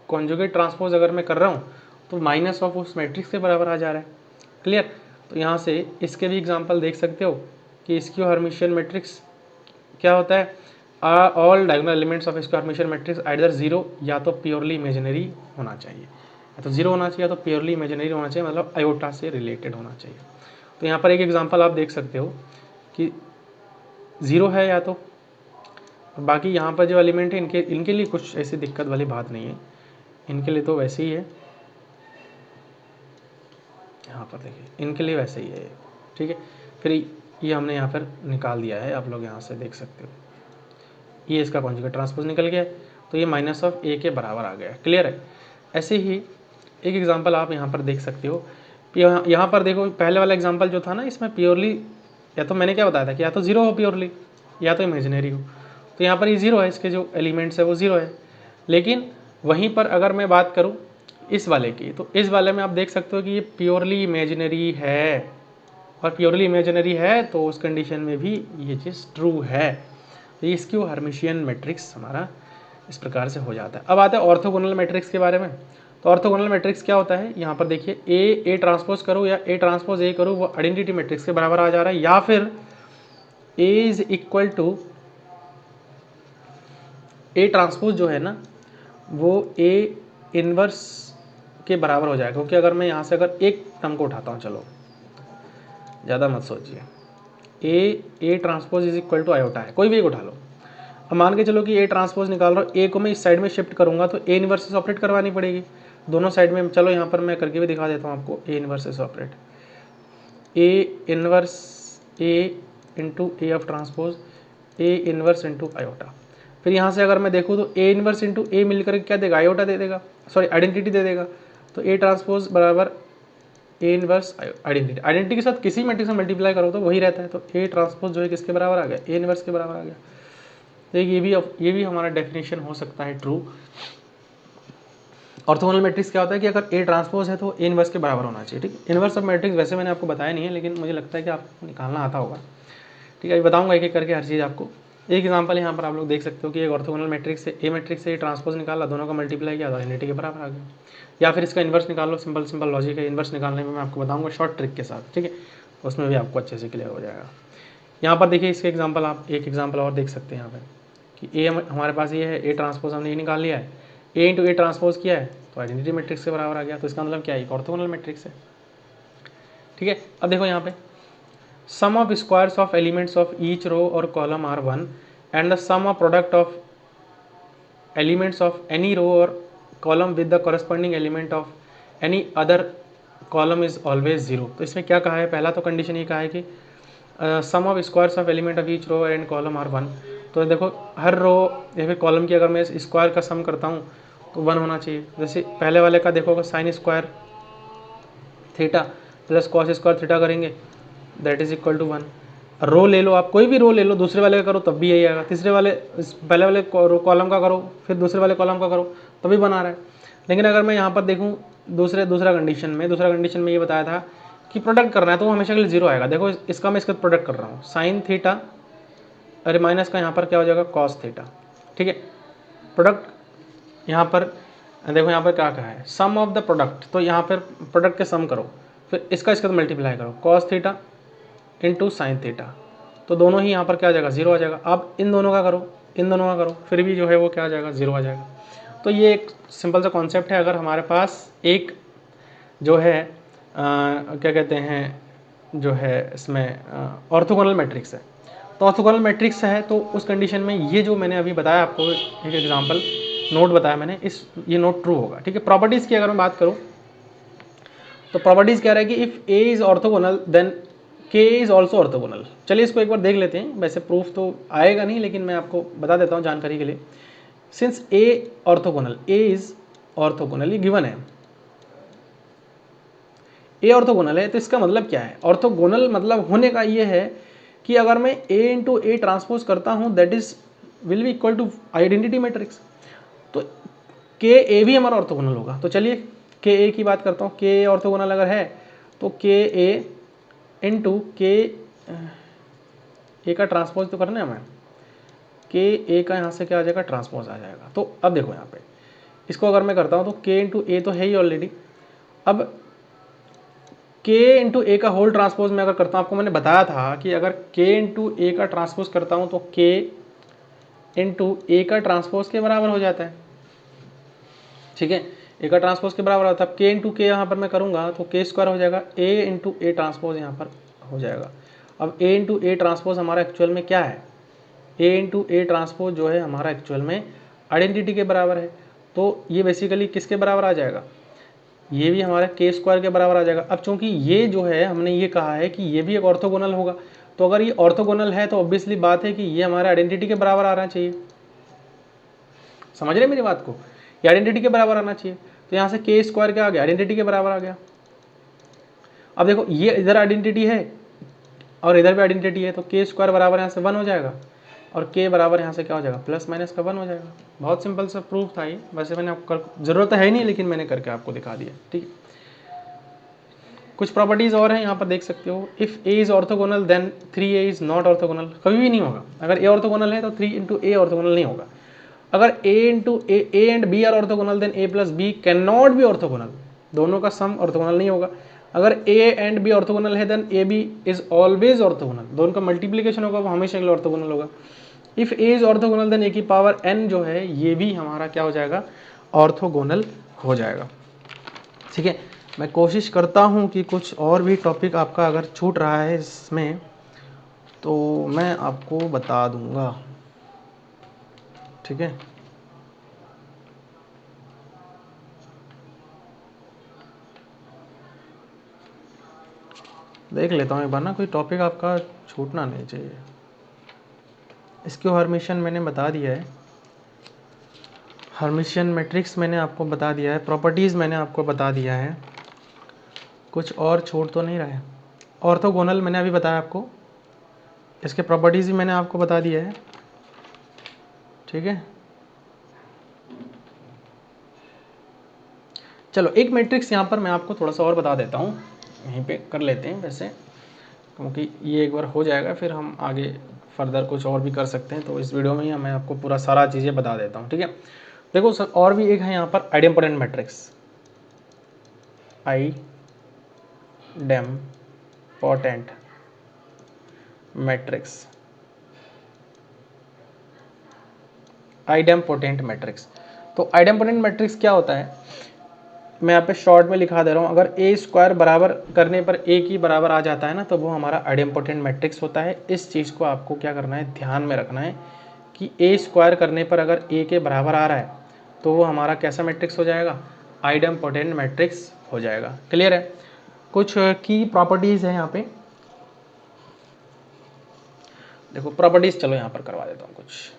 कॉन्जुगेट ट्रांसपोज अगर मैं कर रहा हूँ तो माइनस ऑफ उस मैट्रिक्स के बराबर आ जा रहा है। क्लियर? तो यहाँ से इसके भी एग्जाम्पल देख सकते हो कि स्क्यू हर्मिशियन मैट्रिक्स क्या होता है, all diagonal elements of skew Hermitian matrix either zero, या तो प्योरली इमेजिनरी होना चाहिए, या तो जीरो होना चाहिए, या तो प्योरली इमेजिनरी होना चाहिए, मतलब आयोटा से रिलेटेड होना चाहिए। तो यहाँ पर एक एग्जाम्पल आप देख सकते हो कि ज़ीरो है या तो, बाकी यहाँ पर जो एलिमेंट है इनके लिए कुछ ऐसी दिक्कत वाली बात नहीं है, इनके लिए तो वैसे ही है। यहाँ पर देखिए इनके लिए वैसे ही है, ठीक है। फिर ये हमने यहाँ पर निकाल दिया है, आप लोग यहाँ से देख सकते हो ये इसका कॉन्जुगेट ट्रांसपोज निकल गया, तो ये माइनस ऑफ ए के बराबर आ गया। क्लियर है? ऐसे ही एक एग्जांपल आप यहाँ पर देख सकते हो। यहाँ पर देखो पहले वाला एग्जांपल जो था ना, इसमें प्योरली या तो मैंने क्या बताया था कि या तो जीरो हो प्योरली या तो इमेजिनरी हो, तो यहाँ पर ये जीरो है, इसके जो एलिमेंट्स है वो जीरो है। लेकिन वहीं पर अगर मैं बात करूँ इस वाले की, तो इस वाले में आप देख सकते हो कि ये प्योरली इमेजिनरी है, और प्योरली इमेजिनरी है तो उस कंडीशन में भी ये चीज़ ट्रू है। तो ये स्क्यू हर्मिशियन मैट्रिक्स हमारा इस प्रकार से हो जाता है। अब आते हैं ऑर्थोगोनल मैट्रिक्स के बारे में। तो ऑर्थोगोनल मैट्रिक्स क्या होता है, यहाँ पर देखिए ए ट्रांसपोज करूँ या ए ट्रांसपोज ए करूँ वो आइडेंटिटी मैट्रिक्स के बराबर आ जा रहा है, या फिर A is equal to A transpose जो है ना वो ए इनवर्स के बराबर हो जाएगा। क्योंकि अगर मैं यहाँ से अगर एक टर्म को उठाता हूँ, चलो ज़्यादा मत सोचिए, A transpose is equal to iota है, कोई भी एक उठा लो। अब मान के चलो कि ए ट्रांसपोज निकाल रहा हूँ, ए को मैं इस साइड में शिफ्ट करूँगा तो ए इनवर्स से ऑपरेट करवानी पड़ेगी दोनों साइड में। चलो यहाँ पर मैं करके भी दिखा देता हूँ आपको, ए इनवर्स से operate, A inverse A into A of transpose, A inverse into iota. फिर यहाँ से अगर मैं देखूँ तो ए इनवर्स इंटू ए मिलकर क्या देगा, आयोटा दे देगा, सॉरी आइडेंटिटी दे देगा। तो ए ट्रांसपोज बराबर ए इनवर्स आइडेंटिटी के साथ किसी मैट्रिक्स में मल्टीप्लाई करो तो वही रहता है। तो ए ट्रांसपोज जो है किसके बराबर आ गया, ए इनवर्स के बराबर आ गया। तो ये भी हमारा डेफिनेशन हो सकता है ट्रू। ऑर्थोगोनल मैट्रिक्स क्या होता है कि अगर ए ट्रांसपोज है तो ए इनवर्स के बराबर होना चाहिए, ठीक। इनवर्स ऑफ मैट्रिक्स वैसे मैंने आपको बताया नहीं है, लेकिन मुझे लगता है कि आपको निकालना आता होगा, ठीक है। अभी बताऊंगा एक एक करके हर चीज़ आपको। एक एग्जांपल यहाँ पर आप लोग देख सकते हो कि एक ऑर्थोगोनल मैट्रिक्स से ए मैट्रिक्स से ट्रांसपोज निकाला, दोनों का मल्टीप्लाई किया तो आइडेंटिटी के बराबर आ गया। या फिर इसका इन्वर्स निकाल लो, सिंपल लॉजिक है, इन्वर्स निकालने में मैं आपको बताऊंगा शॉर्ट ट्रिक के साथ, ठीक है। उसमें भी आपको अच्छे से क्लियर हो जाएगा। यहाँ पर देखिए इसके एग्जाम्पल, आप एक एग्जाम्पल और देख सकते हैं यहाँ पर कि ए हमारे पास ये है, ए ट्रांसपोज हमने ये निकाल लिया है, ए इंटू ए ट्रांसपोज किया है तो आइडेंटिटी मैट्रिक्स के बराबर आ गया। तो इसका मतलब क्या है, एक ऑर्थोगोनल मैट्रिक्स है, ठीक है। अब देखो यहाँ पे sum of squares of elements of each row or column are 1 and the sum of product of elements of any row or column with the corresponding element of any other column is always 0। तो इसमें क्या कहा है, पहला तो कंडीशन ये कहा है कि sum of squares of element of each row and column are 1। तो देखो हर रो या फिर कॉलम की अगर मैं स्क्वायर का सम करता हूँ तो 1 होना चाहिए। जैसे पहले वाले का देखो sine square theta plus cos square theta करेंगे दैट इज इक्वल टू 1। रो ले लो आप, कोई भी रो ले लो, दूसरे वाले का करो तब भी यही आएगा, तीसरे वाले पहले वाले कॉलम का करो फिर दूसरे वाले कॉलम का करो तभी बना रहा है। लेकिन अगर मैं यहाँ पर देखूँ दूसरा कंडीशन में ये बताया था कि प्रोडक्ट करना है तो वो हमेशा के लिए जीरो आएगा। देखो इसका मैं इसका प्रोडक्ट कर रहा हूँ, साइन थीटा अरे माइनस का यहाँ पर क्या हो जाएगा कॉस थीटा, ठीक है। प्रोडक्ट यहाँ पर देखो, यहाँ पर क्या कहा है सम ऑफ द प्रोडक्ट, तो यहाँ पर प्रोडक्ट के सम करो फिर इसका तो मल्टीप्लाई करो cos theta into sine theta, तो दोनों ही यहाँ पर क्या आ जाएगा जीरो आ जाएगा। अब इन दोनों का करो फिर भी जो है वो क्या आ जाएगा जीरो आ जाएगा। तो ये एक सिंपल सा कॉन्सेप्ट है। अगर हमारे पास एक जो है क्या कहते हैं जो है इसमें ऑर्थोगोनल मैट्रिक्स है, तो ऑर्थोगोनल मैट्रिक्स है तो उस कंडीशन में ये जो मैंने अभी बताया आपको एक एग्जांपल नोट बताया मैंने, ये नोट ट्रू होगा, ठीक है। प्रॉपर्टीज़ की अगर मैं बात करूँ तो प्रॉपर्टीज़ कह रहा है कि if A is orthogonal then K is also orthogonal. चलिए इसको एक बार देख लेते हैं, वैसे प्रूफ तो आएगा नहीं लेकिन मैं आपको बता देता हूँ जानकारी के लिए। Since A orthogonal, A is orthogonal, ये गिवन है ए ऑर्थोगोनल है, तो इसका मतलब क्या है ऑर्थोगोनल मतलब होने का ये है कि अगर मैं ए इंटू ए ट्रांसपोज करता हूँ that is will be equal to identity matrix, तो के ए भी हमारा ऑर्थोगोनल होगा। तो चलिए के ए की बात करता हूँ, के ए ऑर्थोगोनल अगर है तो के ए इंटू के ए का ट्रांसपोज तो करना है हमें, के ए का यहाँ से क्या आ जाएगा ट्रांसपोज आ जाएगा। तो अब देखो यहाँ पे इसको अगर मैं करता हूँ तो के इंटू ए तो है ही ऑलरेडी, अब के इंटू ए का होल ट्रांसपोज में अगर करता हूँ, आपको मैंने बताया था कि अगर के इंटू ए का ट्रांसपोज करता हूँ तो के इंटू ए का ट्रांसपोज के बराबर हो जाता है, ठीक है। ए का ट्रांसपोज के बराबर होता है, अब के इंटू के यहाँ पर मैं करूँगा तो के स्क्वायर हो जाएगा, ए इंटू ए ट्रांसपोज यहाँ पर हो जाएगा। अब ए इंटू ए ट्रांसपोज हमारा एक्चुअल में क्या है, ए इंटू ए ट्रांसपोज जो है हमारा एक्चुअल में आइडेंटिटी के बराबर है, तो ये बेसिकली किसके बराबर आ जाएगा, ये भी हमारे के स्क्वायर के बराबर आ जाएगा। अब चूंकि ये जो है हमने ये कहा है कि ये भी एक ऑर्थोगोनल होगा, तो अगर ये ऑर्थोगोनल है तो ऑब्वियसली बात है कि ये हमारे आइडेंटिटी के बराबर आना चाहिए। समझ रहे मेरी बात को, ये आइडेंटिटी के बराबर आना चाहिए, तो यहाँ से के स्क्वायर क्या आ गया आइडेंटिटी के बराबर आ गया। अब देखो ये इधर आइडेंटिटी है और इधर भी आइडेंटिटी है, तो के स्क्वायर बराबर यहाँ से 1 हो जाएगा और के बराबर यहाँ से क्या हो जाएगा प्लस माइनस का 1 हो जाएगा। बहुत सिंपल सा प्रूफ था ये, वैसे मैंने आपको जरूरत है नहीं लेकिन मैंने करके आपको दिखा दिया, ठीक है। कुछ प्रॉपर्टीज और हैं यहाँ पर देख सकते हो, if A is orthogonal then 3a is not orthogonal, कभी भी नहीं होगा। अगर ए ऑर्थोगोनल है तो 3 इंटू ए ऑर्थोगोनल नहीं होगा। अगर A into A and B are orthogonal then A plus B can not be orthogonal, दोनों का सम ऑर्थोगोनल नहीं होगा। अगर ए एंड बी ऑर्थोगोनल है then A B is always orthogonal, दोनों का मल्टीप्लीकेशन होगा वो हमेशा के लिए ऑर्थोगोनल होगा। If A is orthogonal then A की पावर n जो है ये भी हमारा क्या हो जाएगा ऑर्थोगोनल हो जाएगा, ठीक है। मैं कोशिश करता हूँ कि कुछ और भी टॉपिक आपका अगर छूट रहा है इसमें तो मैं आपको बता दूंगा, ठीक है। देख लेता हूँ एक बार ना, कोई टॉपिक आपका छूटना नहीं चाहिए। इसके हर्मिशियन मैंने बता दिया है, हर्मिशियन मैट्रिक्स मैंने आपको बता दिया है, प्रॉपर्टीज़ मैंने आपको बता दिया है, कुछ और छूट तो नहीं रहा है। ऑर्थोगोनल मैंने अभी बताया आपको, इसके प्रॉपर्टीज़ भी मैंने आपको बता दिया है, ठीक है। चलो एक मैट्रिक्स यहाँ पर मैं आपको थोड़ा सा और बता देता हूँ, यहीं पे कर लेते हैं वैसे, क्योंकि ये एक बार हो जाएगा फिर हम आगे फर्दर कुछ और भी कर सकते हैं। तो इस वीडियो में ही मैं आपको पूरा सारा चीज़ें बता देता हूँ, ठीक है। देखो सर और भी एक है यहाँ पर idempotent matrix, idempotent matrix, idempotent matrix. तो आइडेम्पोटेंट मैट्रिक्स क्या होता है, मैं यहाँ पे शॉर्ट में लिखा दे रहा हूँ, अगर ए स्क्वायर बराबर करने पर ए की बराबर आ जाता है ना तो वो हमारा आइडेम्पोटेंट मैट्रिक्स होता है। इस चीज़ को आपको क्या करना है ध्यान में रखना है कि ए स्क्वायर करने पर अगर ए के बराबर आ रहा है तो वो हमारा कैसा मैट्रिक्स हो जाएगा आइडेम्पोटेंट मैट्रिक्स हो जाएगा। क्लियर है। कुछ की प्रॉपर्टीज़ है यहाँ पे, देखो प्रॉपर्टीज़ चलो यहाँ पर करवा देता हूँ कुछ।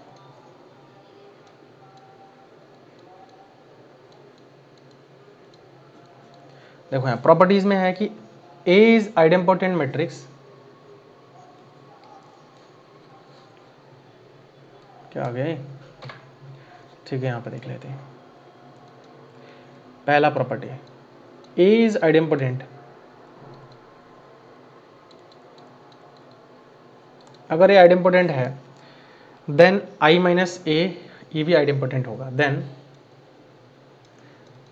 देखो यहाँ प्रॉपर्टीज में है कि ए इज आइडेम्पोटेंट मैट्रिक्स, क्या आ गए, ठीक है यहाँ पे देख लेते हैं। पहला प्रॉपर्टी है ए इज आइडेम्पोटेंट, अगर ये आइडेम्पोटेंट है देन आई माइनस ए, ये भी आइडेम्पोटेंट होगा, then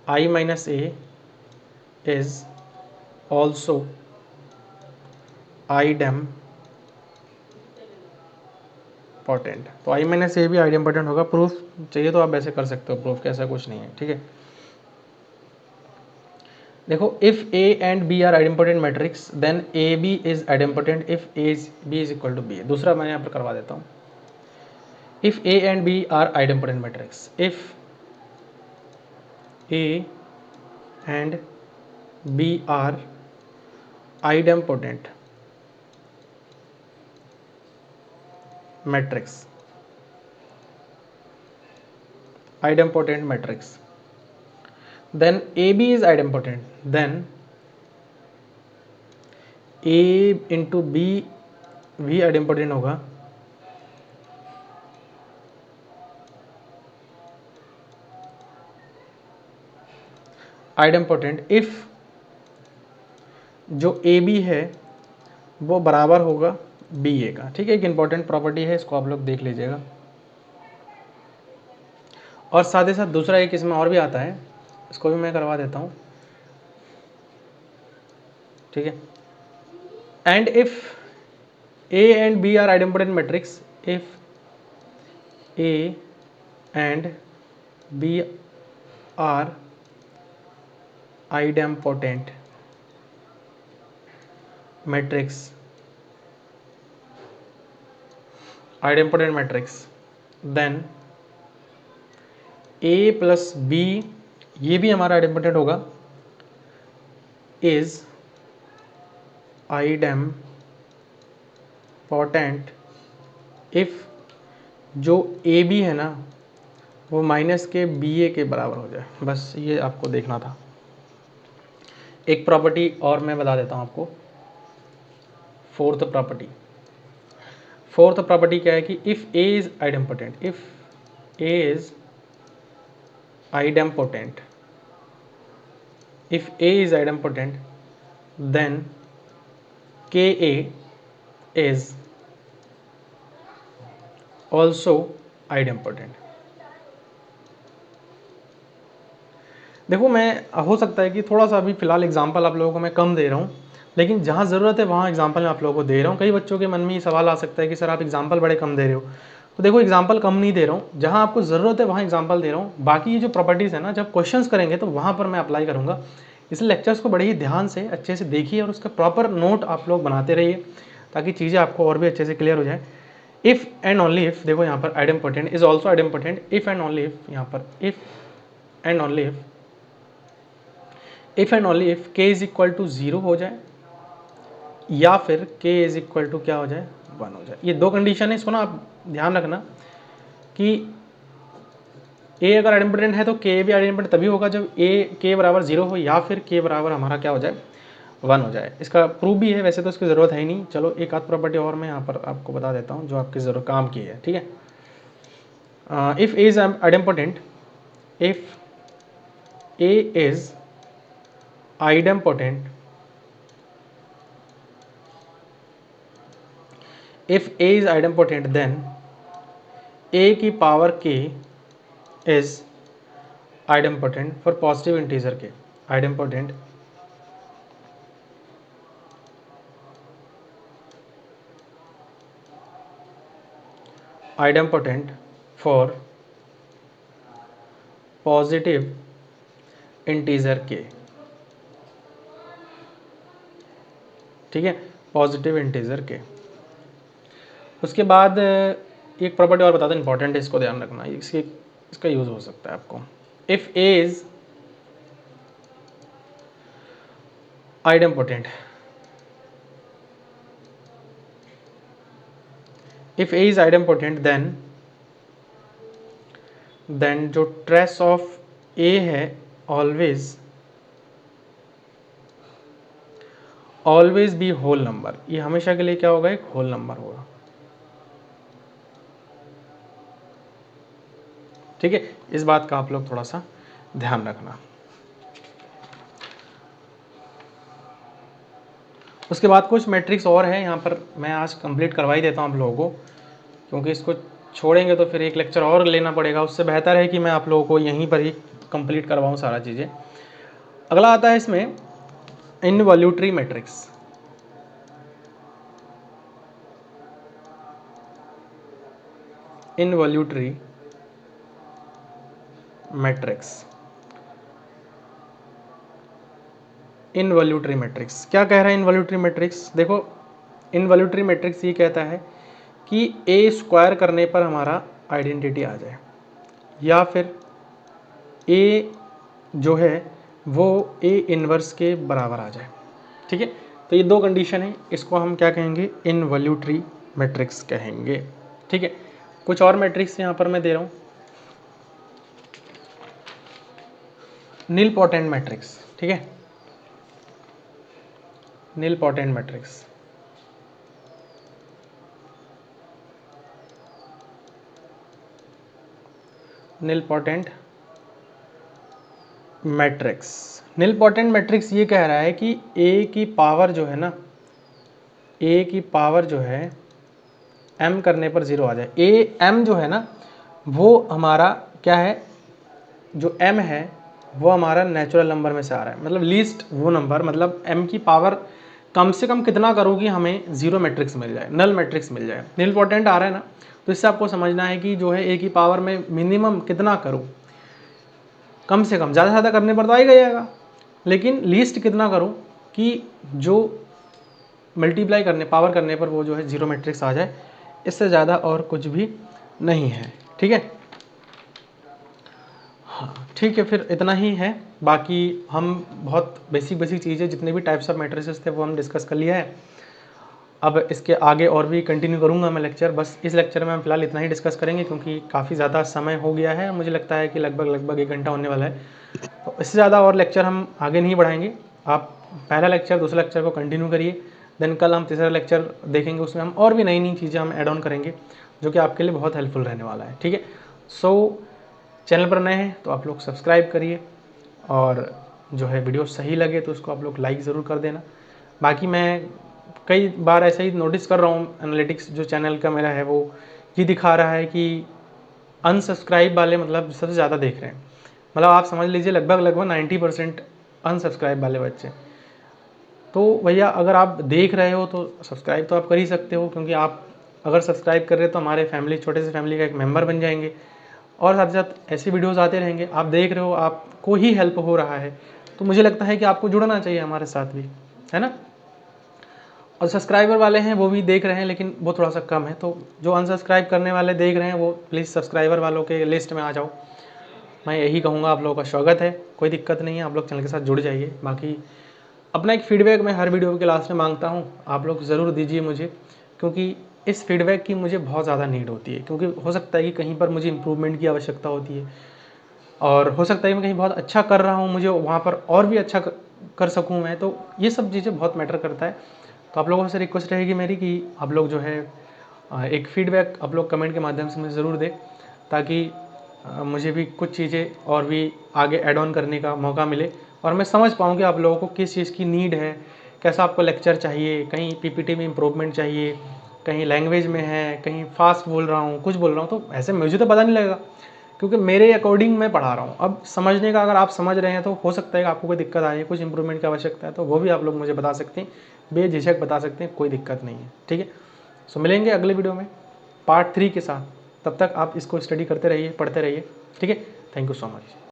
I minus A is also idempotent. तो आई माइनस ए भी आइडेम्पोटेंट होगा। प्रूफ चाहिए तो आप ऐसे कर सकते हो, प्रूफ कैसा कुछ नहीं है, ठीक है। देखो if A and B are idempotent matrix then A B is idempotent if A B is equal to B. दूसरा मैं यहाँ पर करवा देता हूँ, if A and B are idempotent matrix, if A and B are idempotent matrix, idempotent matrix, then AB is idempotent, then A into B भी idempotent होगा, idempotent if जो AB है वो बराबर होगा BA का, ठीक है। एक इंपॉर्टेंट प्रॉपर्टी है, इसको आप लोग देख लीजिएगा। और साथ ही साथ दूसरा एक इसमें और भी आता है, इसको भी मैं करवा देता हूँ, ठीक है। And if A and B are idempotent matrix, if A and B are idempotent matrix, then A plus B, ये भी हमारा आइडेम्पोटेंट होगा, इज आइडेम्पोटेंट इफ जो ए बी है ना वो माइनस के बी ए के बराबर हो जाए। बस ये आपको देखना था। एक प्रॉपर्टी और मैं बता देता हूँ आपको, फोर्थ प्रॉपर्टी क्या है कि if A is idempotent, if A is idempotent, if A is idempotent then KA is also idempotent। देखो मैं हो सकता है कि थोड़ा सा अभी फिलहाल एग्जांपल आप लोगों को मैं कम दे रहा हूँ, लेकिन जहाँ ज़रूरत है वहाँ एग्जांपल मैं आप लोगों को दे रहा हूँ। कई बच्चों के मन में ये सवाल आ सकता है कि सर आप एग्जांपल बड़े कम दे रहे हो, तो देखो एग्जांपल कम नहीं दे रहा हूँ, जहाँ आपको ज़रूरत है वहाँ एग्जांपल दे रहा हूँ। बाकी ये जो प्रॉपर्टीज़ है ना, जब क्वेश्चंस करेंगे तो वहाँ पर मैं अप्लाई करूँगा। इसलिए लेक्चर्स को बड़े ही ध्यान से अच्छे से देखिए और उसका प्रॉपर नोट आप लोग बनाते रहिए ताकि चीज़ें आपको और भी अच्छे से क्लियर हो जाए। इफ़ एंड ओनली इफ़, देखो यहाँ पर idempotent is also idempotent, if and only if, यहाँ पर if and only if k is equal to 0 हो जाए या फिर k इज इक्वल टू क्या हो जाए, 1 हो जाए। ये दो कंडीशन है, इसको ना आप ध्यान रखना कि a अगर आइडेम्पोटेंट है तो k भी आइडेम्पोटेंट तभी होगा जब k बराबर 0 हो या फिर k बराबर हमारा क्या हो जाए, 1 हो जाए। इसका प्रूफ भी है, वैसे तो इसकी ज़रूरत है ही नहीं। चलो एक आध प्रॉपर्टी और मैं यहाँ पर आपको बता देता हूँ जो आपकी ज़रूरत काम की है, ठीक है। If a is idempotent, if a is idempotent, if a is idempotent then a की power k is idempotent for positive integer k, idempotent for positive integer k, ठीक है, पॉजिटिव इंटीजर के। उसके बाद एक प्रॉपर्टी और बता दें, इंपॉर्टेंट है, इसको ध्यान रखना, इसका यूज़ हो सकता है आपको। If A is idempotent, if A is idempotent then जो ट्रेस ऑफ ए है always always be whole number, ये हमेशा के लिए क्या होगा, एक होल नंबर होगा। ठीक है, इस बात का आप लोग थोड़ा सा ध्यान रखना। उसके बाद कुछ मैट्रिक्स और है यहाँ पर, मैं आज कंप्लीट करवा ही देता हूँ आप लोगों को, क्योंकि इसको छोड़ेंगे तो फिर एक लेक्चर और लेना पड़ेगा। उससे बेहतर है कि मैं आप लोगों को यहीं पर ही कंप्लीट करवाऊँ सारा चीज़ें। अगला आता है इसमें involutory matrix. Involutory matrix, involutory matrix क्या कह रहा है? इनवॉल्यूटरी मैट्रिक्स देखो, इनवॉल्यूटरी मैट्रिक्स ये कहता है कि ए स्क्वायर करने पर हमारा आइडेंटिटी आ जाए, या फिर ए जो है वो ए इनवर्स के बराबर आ जाए। ठीक है, तो ये दो कंडीशन है, इसको हम क्या कहेंगे? इनवॉल्यूटरी मैट्रिक्स कहेंगे। ठीक है, कुछ और मैट्रिक्स यहाँ पर मैं दे रहा हूँ, नीलपोटेंट मैट्रिक्स। ठीक है, nilpotent matrix, nilpotent matrix, nilpotent matrix ये कह रहा है कि ए की पावर जो है ना, ए की पावर जो है m करने पर 0 आ जाए। ए m जो है ना वो हमारा क्या है, जो m है वो हमारा नेचुरल नंबर में से आ रहा है, मतलब लीस्ट वो नंबर, मतलब m की पावर कम से कम कितना करूँ कि हमें 0 मैट्रिक्स मिल जाए, नल मैट्रिक्स मिल जाए। नीलपोटेंट आ रहा है ना, तो इससे आपको समझना है कि जो है ए की पावर में मिनिमम कितना करूँ, कम से कम, ज़्यादा से ज़्यादा करने पर तो आएगा ही आएगा, लेकिन लीस्ट कितना करूँ कि जो मल्टीप्लाई करने, पावर करने पर वो जो है 0 मैट्रिक्स आ जाए, इससे ज़्यादा और कुछ भी नहीं है। ठीक है, हाँ ठीक है, फिर इतना ही है। बाकी हम बहुत बेसिक चीज़ें, जितने भी टाइप्स ऑफ मैट्रिसेस थे वो हम डिस्कस कर लिया है। अब इसके आगे और भी कंटिन्यू करूँगा मैं लेक्चर, बस इस लेक्चर में हम फिलहाल इतना ही डिस्कस करेंगे, क्योंकि काफ़ी ज़्यादा समय हो गया है, मुझे लगता है कि लगभग 1 घंटा होने वाला है, तो इससे ज़्यादा और लेक्चर हम आगे नहीं बढ़ाएंगे। आप पहला लेक्चर, दूसरा लेक्चर को कंटिन्यू करिए, देन कल हम तीसरा लेक्चर देखेंगे, उसमें हम और भी नई चीज़ें हम ऐड ऑन करेंगे, जो कि आपके लिए बहुत हेल्पफुल रहने वाला है। ठीक है, सो चैनल पर नए हैं तो आप लोग सब्सक्राइब करिए, और जो है वीडियो सही लगे तो उसको आप लोग लाइक ज़रूर कर देना। बाकी मैं कई बार ऐसा ही नोटिस कर रहा हूँ, एनालिटिक्स जो चैनल का मेरा है वो ये दिखा रहा है कि अनसब्सक्राइब वाले मतलब सबसे ज़्यादा देख रहे हैं, मतलब आप समझ लीजिए लगभग 90% अनसब्सक्राइब वाले बच्चे। तो भैया अगर आप देख रहे हो तो सब्सक्राइब तो आप कर ही सकते हो, क्योंकि आप अगर सब्सक्राइब कर रहे हो तो हमारे फैमिली, छोटे से फैमिली का एक मेंबर बन जाएंगे, और साथ ही साथ ऐसे वीडियोस आते रहेंगे, आप देख रहे हो, आपको ही हेल्प हो रहा है, तो मुझे लगता है कि आपको जुड़ना चाहिए हमारे साथ भी, है ना। और सब्सक्राइबर वाले हैं वो भी देख रहे हैं, लेकिन वो थोड़ा सा कम है, तो जो अनसब्सक्राइब करने वाले देख रहे हैं वो प्लीज़ सब्सक्राइबर वालों के लिस्ट में आ जाओ। मैं यही कहूँगा, आप लोगों का स्वागत है, कोई दिक्कत नहीं है, आप लोग चैनल के साथ जुड़ जाइए। बाकी अपना एक फ़ीडबैक मैं हर वीडियो के लास्ट में मांगता हूँ, आप लोग ज़रूर दीजिए मुझे, क्योंकि इस फीडबैक की मुझे बहुत ज़्यादा नीड होती है, क्योंकि हो सकता है कि कहीं पर मुझे इम्प्रूवमेंट की आवश्यकता होती है, और हो सकता है मैं कहीं बहुत अच्छा कर रहा हूँ, मुझे वहाँ पर और भी अच्छा कर सकूँ मैं, तो ये सब चीज़ें बहुत मैटर करता है। तो आप लोगों से रिक्वेस्ट रहेगी मेरी कि आप लोग जो है एक फ़ीडबैक आप लोग कमेंट के माध्यम से मुझे ज़रूर दें, ताकि मुझे भी कुछ चीज़ें और भी आगे ऐड ऑन करने का मौका मिले, और मैं समझ पाऊँ कि आप लोगों को किस चीज़ की नीड है, कैसा आपको लेक्चर चाहिए, कहीं पीपीटी में इम्प्रूवमेंट चाहिए, कहीं लैंग्वेज में है, कहीं फास्ट बोल रहा हूँ, कुछ बोल रहा हूँ, तो ऐसे मुझे तो पता नहीं लगेगा, क्योंकि मेरे अकॉर्डिंग मैं पढ़ा रहा हूँ। अब समझने का अगर आप समझ रहे हैं तो हो सकता है कि आपको कोई दिक्कत आए, कुछ इंप्रूवमेंट की आवश्यकता है, तो वो भी आप लोग मुझे बता सकते हैं, बेझिझक बता सकते हैं, कोई दिक्कत नहीं है। ठीक है, सो मिलेंगे अगले वीडियो में पार्ट 3 के साथ, तब तक आप इसको स्टडी करते रहिए, पढ़ते रहिए। ठीक है, थैंक यू सो मच।